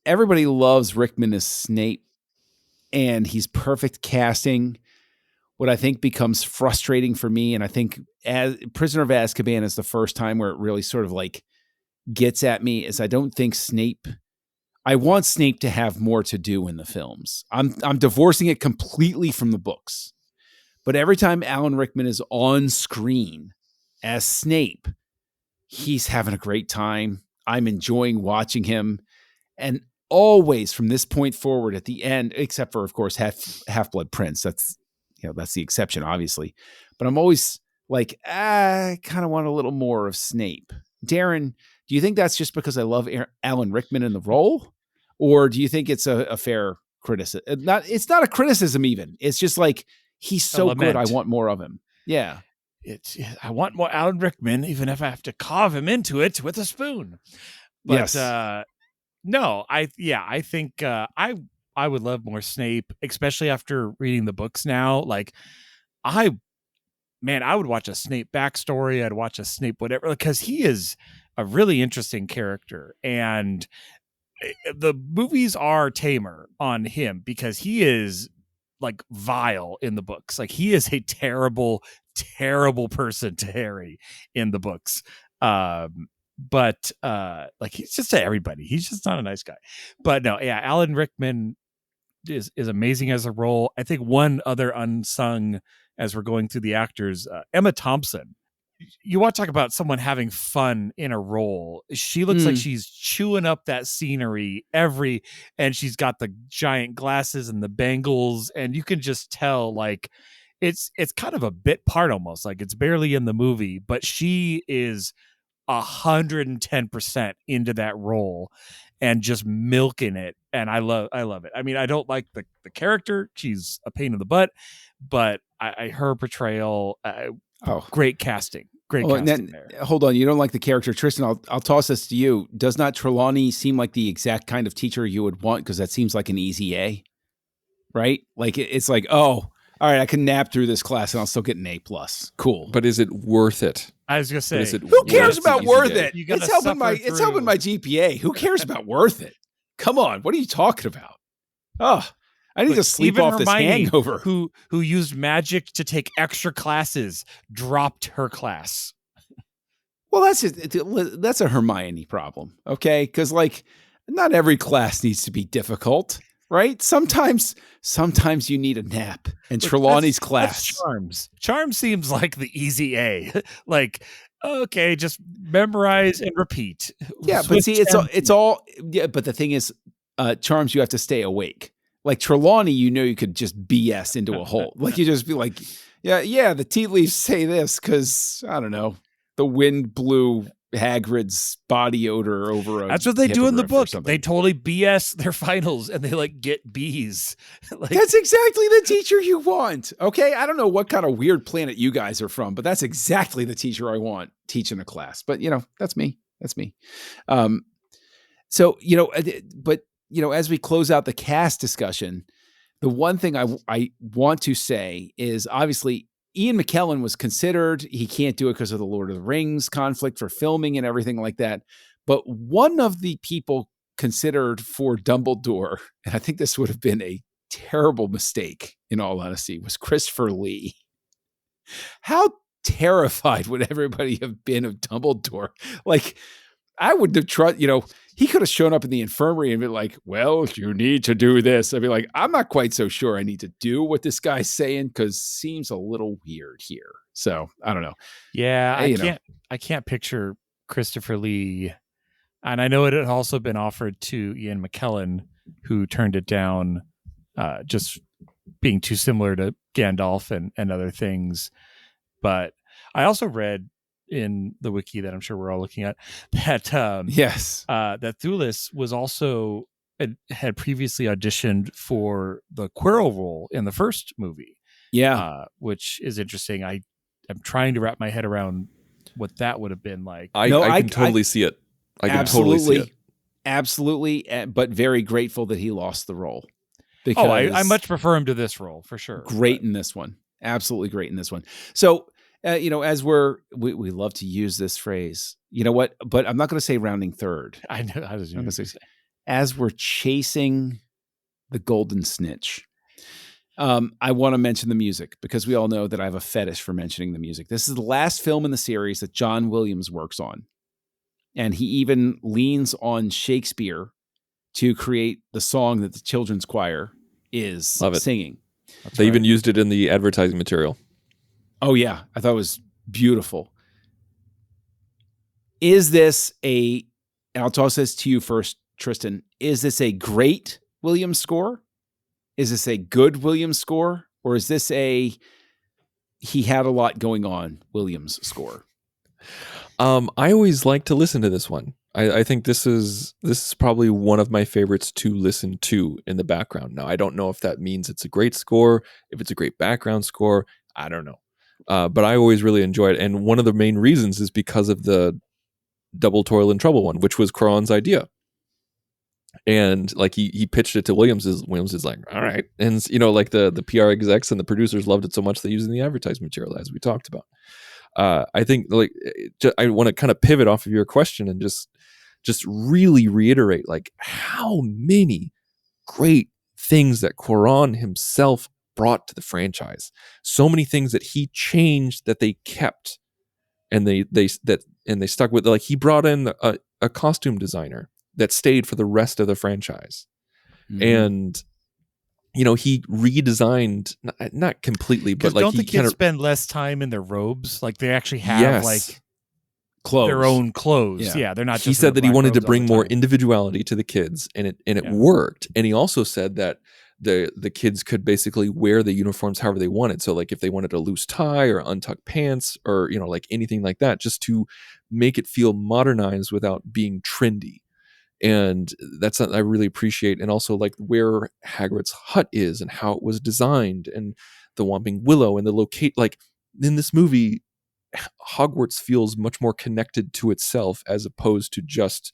everybody loves Rickman as Snape, and he's perfect casting. What I think becomes frustrating for me, and I think as Prisoner of Azkaban is the first time where it really sort of like gets at me, is I don't think I want Snape to have more to do in the films. I'm divorcing it completely from the books. But every time Alan Rickman is on screen as Snape, he's having a great time. I'm enjoying watching him. And always from this point forward at the end, except for, of course, Half-Blood Prince. That's the exception, obviously. But I'm always like, I kind of want a little more of Snape. Darren, do you think that's just because I love Alan Rickman in the role? Or do you think it's a fair criticism? It's not a criticism even. It's just like, he's so good, I want more of him. Yeah. I want more Alan Rickman, even if I have to carve him into it with a spoon. But yes. No, I think I would love more Snape, especially after reading the books now. Like, I would watch a Snape backstory. I'd watch a Snape whatever, because he is a really interesting character, and the movies are tamer on him because he is like vile in the books. Like, he is a terrible, terrible person to Harry in the books. But like, he's just to everybody. He's just not a nice guy. But no, yeah, Alan Rickman is amazing as a role. I think one other unsung, as we're going through the actors, Emma Thompson. You want to talk about someone having fun in a role. She looks like she's chewing up that scenery and she's got the giant glasses and the bangles, and you can just tell like it's kind of a bit part almost, like it's barely in the movie, but she is 110% into that role and just milking it. And I love it. I mean, I don't like the character. She's a pain in the butt, but her portrayal, great casting. Great casting there. Hold on. You don't like the character, Tristan. I'll toss this to you. Does not Trelawney seem like the exact kind of teacher you would want? Because that seems like an easy A, right? Like, it's like, oh, all right, I can nap through this class and I'll still get an A+. Cool. But is it worth it? I was gonna say, who cares about worth it? It's helping my GPA. Who cares about worth it? Come on, what are you talking about? Oh, I need to sleep off this hangover. Who used magic to take extra classes, dropped her class. Well, that's a Hermione problem, okay? Because like, not every class needs to be difficult, right? Sometimes you need a nap. And Trelawney's class, Charms seems like the easy A. Like, okay, just memorize and repeat. Yeah, but see, it's all. Yeah, but the thing is, Charms, you have to stay awake. Like Trelawney, you could just BS into a hole. Like you just be like, yeah, the tea leaves say this because I don't know, the wind blew Hagrid's body odor over. That's what they do in the book. They totally BS their finals and they like get B's. Like, that's exactly the teacher you want. Okay, I don't know what kind of weird planet you guys are from, but that's exactly the teacher I want teaching a class. But that's me. That's me. So but. As we close out the cast discussion, the one thing I want to say is obviously Ian McKellen was considered. He can't do it because of the Lord of the Rings conflict for filming and everything like that. But one of the people considered for Dumbledore, and I think this would have been a terrible mistake in all honesty, was Christopher Lee. How terrified would everybody have been of Dumbledore? Like, I wouldn't have trusted, he could have shown up in the infirmary and been like, well, you need to do this. I'd be like, I'm not quite so sure I need to do what this guy's saying because seems a little weird here. So I don't know. Yeah, I can't picture Christopher Lee. And I know it had also been offered to Ian McKellen, who turned it down, just being too similar to Gandalf and other things. But I also read in the wiki that I'm sure we're all looking at that that Thulis was also had previously auditioned for the Quirrell role in the first movie. Yeah, which is interesting. I'm trying to wrap my head around what that would have been like. I can totally see it. I can totally see it. Absolutely, but very grateful that he lost the role. Because I much prefer him to this role for sure. Great in this one. Absolutely great in this one. So as we love to use this phrase, you know what? But I'm not going to say rounding third. I know. I was going to say, as we're chasing the golden snitch, I want to mention the music because we all know that I have a fetish for mentioning the music. This is the last film in the series that John Williams works on, and he even leans on Shakespeare to create the song that the children's choir is singing. They even used it in the advertising material. Oh, yeah. I thought it was beautiful. Is this and I'll toss this to you first, Tristan. Is this a great Williams score? Is this a good Williams score? Or is this he had a lot going on Williams score? I always like to listen to this one. I think this is probably one of my favorites to listen to in the background. Now, I don't know if that means it's a great score, if it's a great background score. I don't know. But I always really enjoy it. And one of the main reasons is because of the Double Toil and Trouble one, which was Cuarón's idea. And like he pitched it to Williams is like, all right. And like the PR execs and the producers loved it so much they used it in the advertising material, as we talked about. I think I want to kind of pivot off of your question and just really reiterate like how many great things that Cuarón himself brought to the franchise. So many things that he changed that they kept and they stuck with. Like he brought in a costume designer that stayed for the rest of the franchise. Mm-hmm. And he redesigned not completely, but like don't the kids spend less time in their robes? Like they actually have like clothes, their own clothes. Yeah, they're not. Just he said that he wanted to bring more individuality to the kids, and it worked. And he also said that the kids could basically wear the uniforms however they wanted. So like if they wanted a loose tie or untucked pants or like anything like that, just to make it feel modernized without being trendy. And that's something I really appreciate. And also like where Hagrid's hut is and how it was designed and the Whomping Willow and the locate, like in this movie, Hogwarts feels much more connected to itself as opposed to just,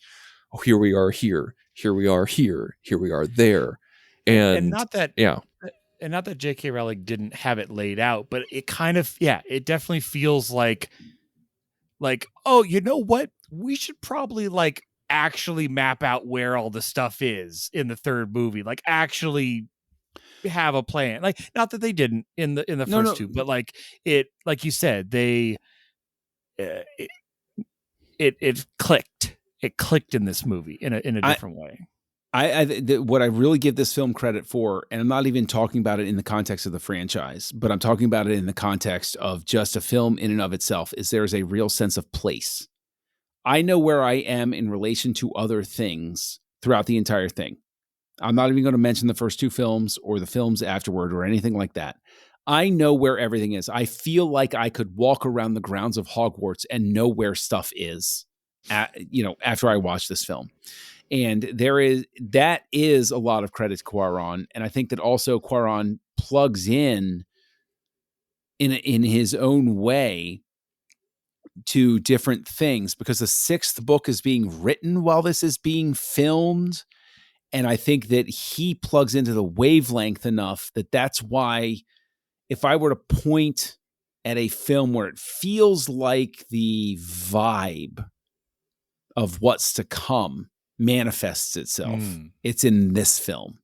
oh, here we are here we are here we are there. And not that, and not that J.K. Rowling didn't have it laid out, but it kind of, it definitely feels like, oh, you know what? We should probably like actually map out where all the stuff is in the third movie. Like actually have a plan. Like, not that they didn't in the first two, but like you said, they it clicked. It clicked in this movie in a different way. What I really give this film credit for, and I'm not even talking about it in the context of the franchise, but I'm talking about it in the context of just a film in and of itself, is there's a real sense of place. I know where I am in relation to other things throughout the entire thing. I'm not even going to mention the first two films or the films afterward or anything like that. I know where everything is. I feel like I could walk around the grounds of Hogwarts and know where stuff is, after I watch this film. And that is a lot of credit to Cuarón. And I think that also Cuarón plugs in his own way to different things, because the sixth book is being written while this is being filmed. And I think that he plugs into the wavelength enough that that's why, if I were to point at a film where it feels like the vibe of what's to come manifests itself, it's in this film.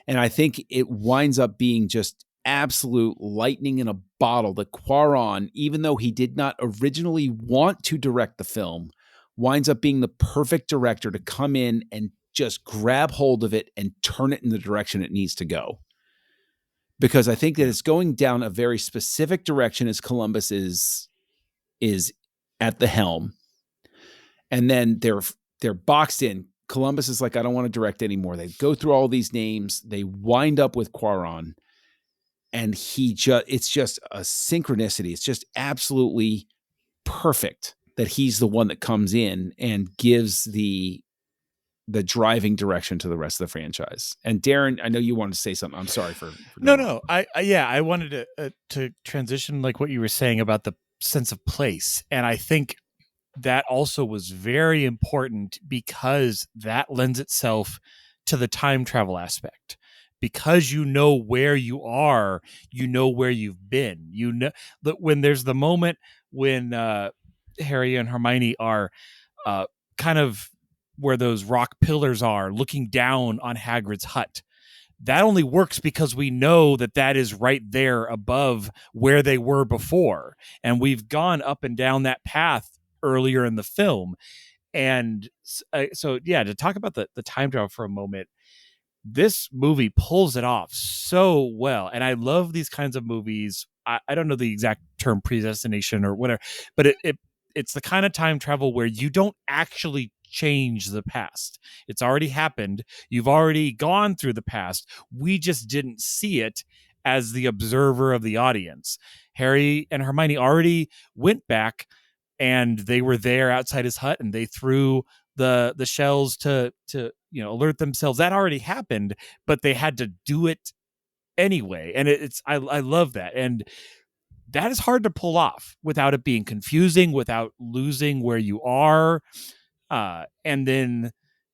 And I think it winds up being just absolute lightning in a bottle that Cuarón, even though he did not originally want to direct the film, winds up being the perfect director to come in and just grab hold of it and turn it in the direction it needs to go. Because I think that it's going down a very specific direction as Columbus is at the helm. And then they're boxed in. Columbus is like, I don't want to direct anymore. They go through all these names. They wind up with Cuarón. And it's just a synchronicity. It's just absolutely perfect that he's the one that comes in and gives the driving direction to the rest of the franchise. And Darren, I know you wanted to say something. I'm sorry for no. I wanted to transition like what you were saying about the sense of place. And I think that also was very important because that lends itself to the time travel aspect. Because you know where you are, you know where you've been. You know that when there's the moment when Harry and Hermione are kind of where those rock pillars are, looking down on Hagrid's hut. That only works because we know that is right there above where they were before. And we've gone up and down that path earlier in the film. And so to talk about the time travel for a moment, this movie pulls it off so well. And I love these kinds of movies. I don't know the exact term, predestination or whatever, but it's the kind of time travel where you don't actually change the past. It's already happened. You've already gone through the past. We just didn't see it as the observer of the audience. Harry and Hermione already went back and they were there outside his hut and they threw the shells to alert themselves. That already happened, but they had to do it anyway. And I love that. And that is hard to pull off without it being confusing, without losing where you are. And then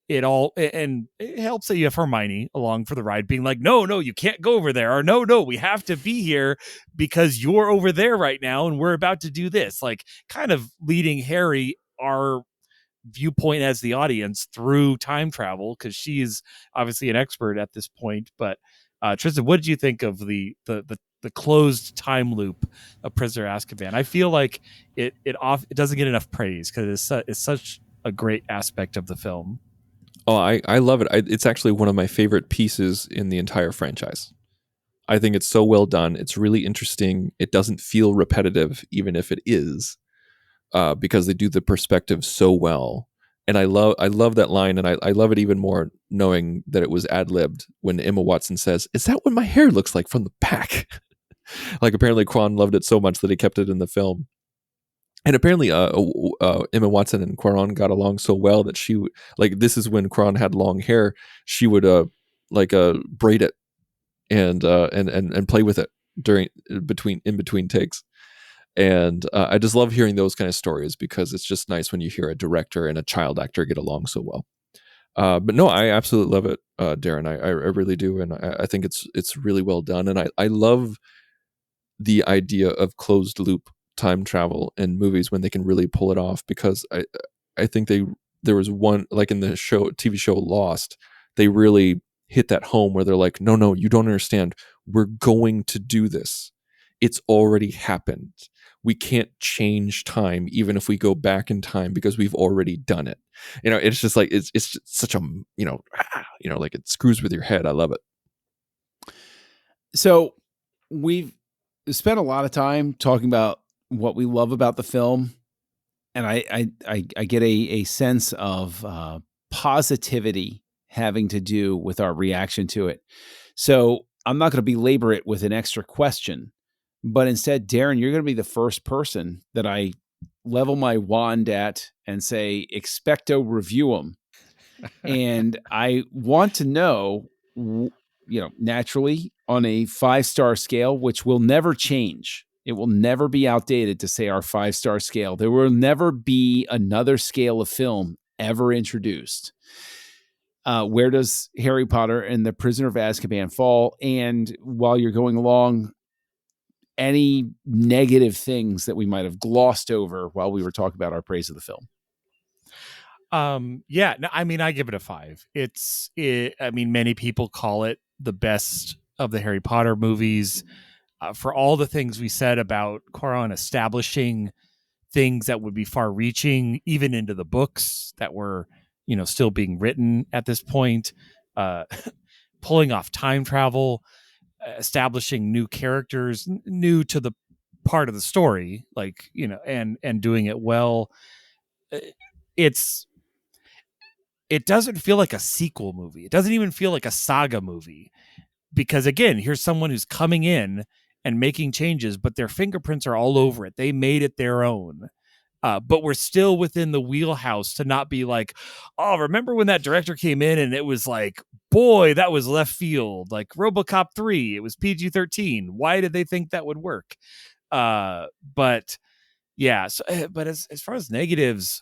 it helps that you have Hermione along for the ride being like, no, you can't go over there. Or no, we have to be here because you're over there right now. And we're about to do this, like kind of leading Harry, our viewpoint as the audience, through time travel. Cause she's obviously an expert at this point, but Tristan, what did you think of the closed time loop of Prisoner of Azkaban? I feel like it doesn't get enough praise because it's such a great aspect of the film. Oh, I love it. It's actually one of my favorite pieces in the entire franchise. I think it's so well done. It's really interesting. It doesn't feel repetitive, even if it is, because they do the perspective so well. And I love that line, and I love it even more knowing that it was ad-libbed when Emma Watson says, "Is that what my hair looks like from the back?" Like apparently Cuarón loved it so much that he kept it in the film. And apparently Emma Watson and Cuarón got along so well that she, like, this is when Cuarón had long hair, she would braid it and play with it in between takes. And I just love hearing those kind of stories because it's just nice when you hear a director and a child actor get along so well. But no, I absolutely love it, Darren. I really do, and I think it's really well done, and I love the idea of closed loop time travel in movies when they can really pull it off, because I think there was one, like in the TV show Lost, they really hit that home where they're like, no, you don't understand. We're going to do this. It's already happened. We can't change time even if we go back in time because we've already done it. It's just like it's just such a like it screws with your head. I love it. So we've spent a lot of time talking about what we love about the film, and I get a sense of positivity having to do with our reaction to it. So I'm not going to belabor it with an extra question, but instead, Darren, you're going to be the first person that I level my wand at and say, expecto reviewum. And I want to know, naturally on a 5-star scale, which will never change. It will never be outdated to say our 5-star scale. There will never be another scale of film ever introduced. Where does Harry Potter and the Prisoner of Azkaban fall? And while you're going along, any negative things that we might have glossed over while we were talking about our praise of the film? I give it a 5. Many people call it the best of the Harry Potter movies, for all the things we said about Cuarón establishing things that would be far reaching, even into the books that were, still being written at this point, pulling off time travel, establishing new characters, new to the part of the story, and doing it well. It doesn't feel like a sequel movie. It doesn't even feel like a saga movie, because again, here's someone who's coming in and making changes, but their fingerprints are all over it. They made it their own. But we're still within the wheelhouse to not be like, oh, remember when that director came in and it was like, boy, that was left field. Like RoboCop 3, it was PG-13. Why did they think that would work? But yeah. So, but as far as negatives,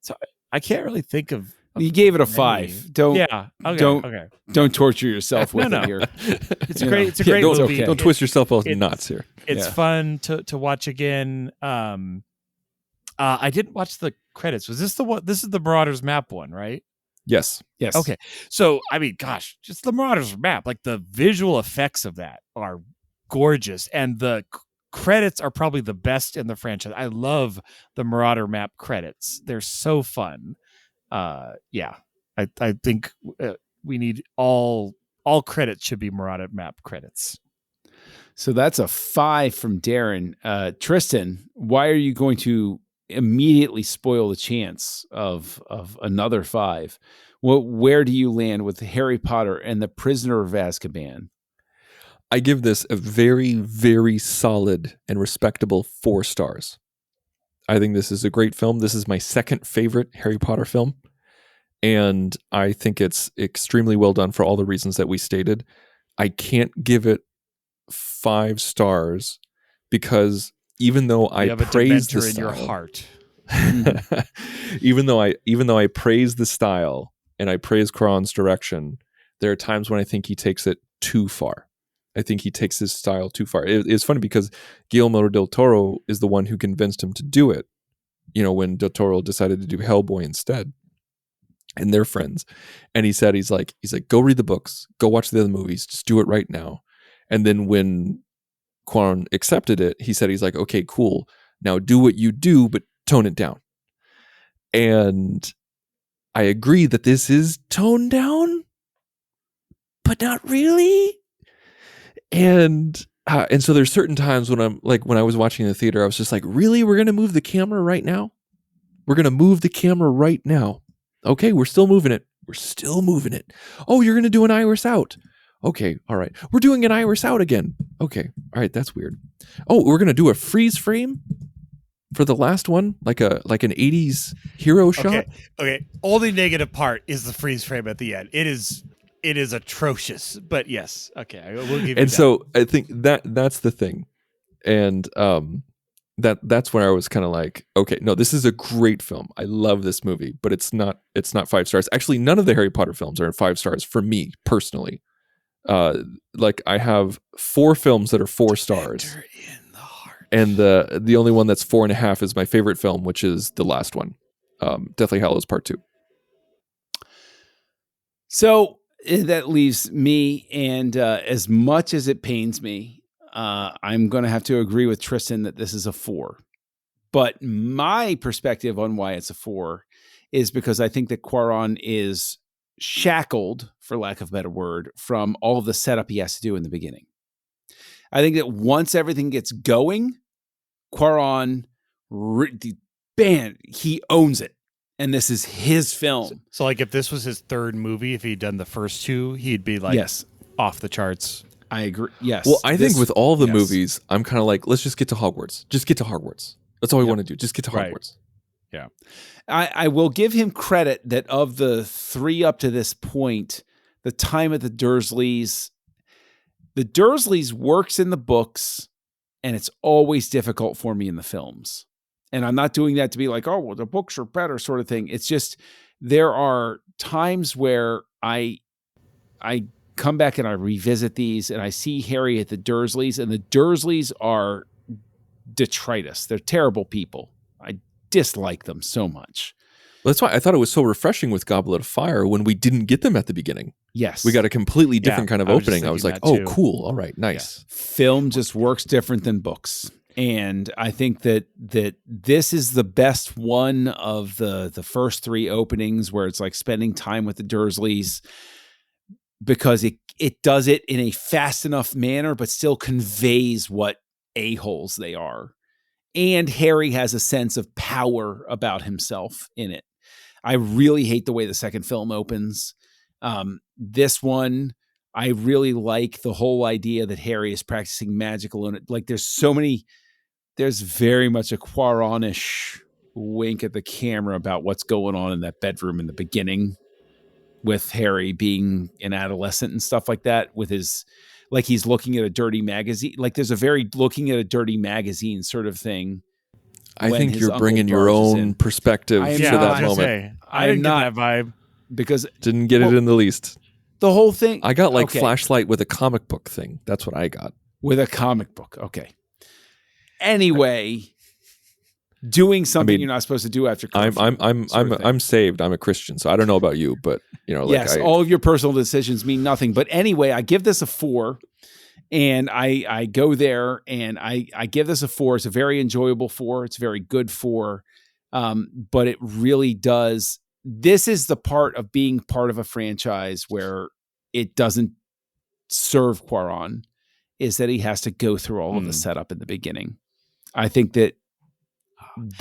so I can't really think of. You gave it a 5. Don't torture yourself with it here. It's great. It's a great movie. Okay. Don't twist yourself off nuts here. It's fun to watch again. I didn't watch the credits. Was this the one? This is the Marauders map one, right? Yes. Okay. So, gosh, just the Marauders map, like the visual effects of that are gorgeous. And the credits are probably the best in the franchise. I love the Marauder map credits. They're so fun. I think we need all credits should be Marauder map credits. So that's a 5 from Darren. Tristan, why are you going to immediately spoil the chance of another 5? Well, where do you land with Harry Potter and the Prisoner of Azkaban? I give this a very, very solid and respectable 4 stars. I think this is a great film. This is my second favorite Harry Potter film, and I think it's extremely well done for all the reasons that we stated. I can't give it 5 stars because even though I praise the style, in your heart, even though I praise the style and I praise Cuarón's direction, there are times when I think he takes it too far. I think he takes his style too far. It's funny because Guillermo del Toro is the one who convinced him to do it. When del Toro decided to do Hellboy instead, and they're friends, and he's like, go read the books, go watch the other movies, just do it right now. And then when Cuarón accepted it, he's like, okay, cool. Now do what you do, but tone it down. And I agree that this is toned down, but not really. And so there's certain times when when I was watching in the theater, I was just like, really? We're going to move the camera right now? We're going to move the camera right now. Okay, we're still moving it. We're still moving it. Oh, you're going to do an iris out. Okay, all right. We're doing an iris out again. Okay, all right, that's weird. Oh, we're going to do a freeze frame for the last one, like an 80s hero shot. Okay. Only negative part is the freeze frame at the end. It is atrocious, but yes. Okay, I will give you that. And so I think that's the thing. And that's where I was kind of like, okay, no, this is a great film. I love this movie, but it's not 5 stars. Actually, none of the Harry Potter films are 5 stars for me personally. Like I have 4 films that are 4 stars, and the only one that's 4.5 is my favorite film, which is the last one, Deathly Hallows Part 2. So that leaves me, and as much as it pains me, I'm going to have to agree with Tristan that this is a 4. But my perspective on why it's a 4 is because I think that Cuarón is shackled, for lack of a better word, from all of the setup he has to do in the beginning. I think that once everything gets going, Cuarón, he owns it. And this is his film. So like if this was his 3rd movie, if he'd done the first 2, he'd be like off the charts. I agree. Yes. Well, I think with all the movies, I'm kind of like, let's just get to Hogwarts. Just get to Hogwarts. That's all we want to do. Just get to Hogwarts. Yeah. I will give him credit that of the 3 up to this point, the time at the Dursleys works in the books, and it's always difficult for me in the films. And I'm not doing that to be like, oh, well, the books are better sort of thing. It's just there are times where I come back and I revisit these and I see Harry at the Dursleys, and the Dursleys are detritus. They're terrible people. I dislike them so much. Well, that's why I thought it was so refreshing with Goblet of Fire when we didn't get them at the beginning. Yes. We got a completely different kind of opening. I was like, oh, cool. All right, nice. Yeah. Film just works different than books. And I think that this is the best one of the first 3 openings where it's like spending time with the Dursleys, because it does it in a fast enough manner, but still conveys what a-holes they are. And Harry has a sense of power about himself in it. I really hate the way the second film opens. This one, I really like the whole idea that Harry is practicing magical. And like, there's very much a Cuarón-ish wink at the camera about what's going on in that bedroom in the beginning, with Harry being an adolescent and stuff like that, with his, like he's looking at a dirty magazine. Like there's a very looking at a dirty magazine sort of thing. I think you're bringing your own perspective to that moment. I didn't get that vibe. Because didn't get it in the least. The whole thing. I got like flashlight with a comic book thing. That's what I got. With a comic book. Okay. Anyway, doing something you're not supposed to do after curfew. I'm saved. I'm a Christian, so I don't know about you, but yes, all of your personal decisions mean nothing. But anyway, I give this a 4, and I go there and I give this a 4. It's a very enjoyable 4. It's a very good 4. But it really does. This is the part of being part of a franchise where it doesn't serve Cuarón, is that he has to go through all of the setup in the beginning. I think that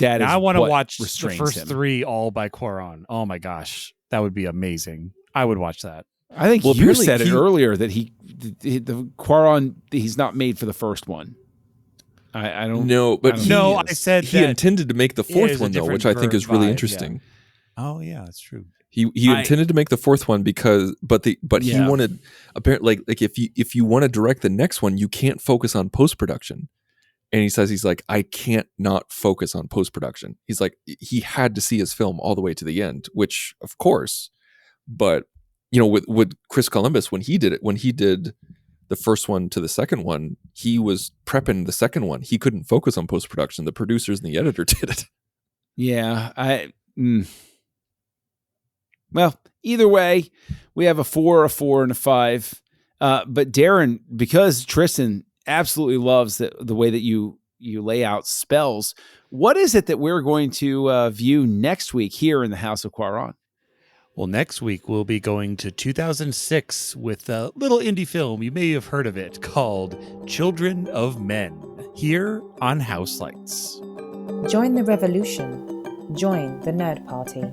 is I want to watch the first him. 3 all by Cuarón. Oh my gosh, that would be amazing. I would watch that. I think you said it earlier that the Cuarón, he's not made for the first one. I don't know, but I said he intended to make the 4th one though, which I think is really interesting. Yeah. Oh yeah, that's true. He intended to make the 4th one but he wanted, apparently like if you want to direct the next one, you can't focus on post-production. And he's like, I can't not focus on post-production. He's like, he had to see his film all the way to the end, which of course, but with Chris Columbus, when he did the first one to the second one, he was prepping the second one. He couldn't focus on post-production. The producers and the editor did it. Yeah. Well, either way, we have a 4, a 4, and a 5. But Darren, because Tristan absolutely loves the way that you lay out spells, what is it that we're going to view next week here in the House of Cuarón? Well, next week we'll be going to 2006 with a little indie film. You may have heard of it, called Children of Men, here on Houselights. Join the revolution. Join the Nerd Party.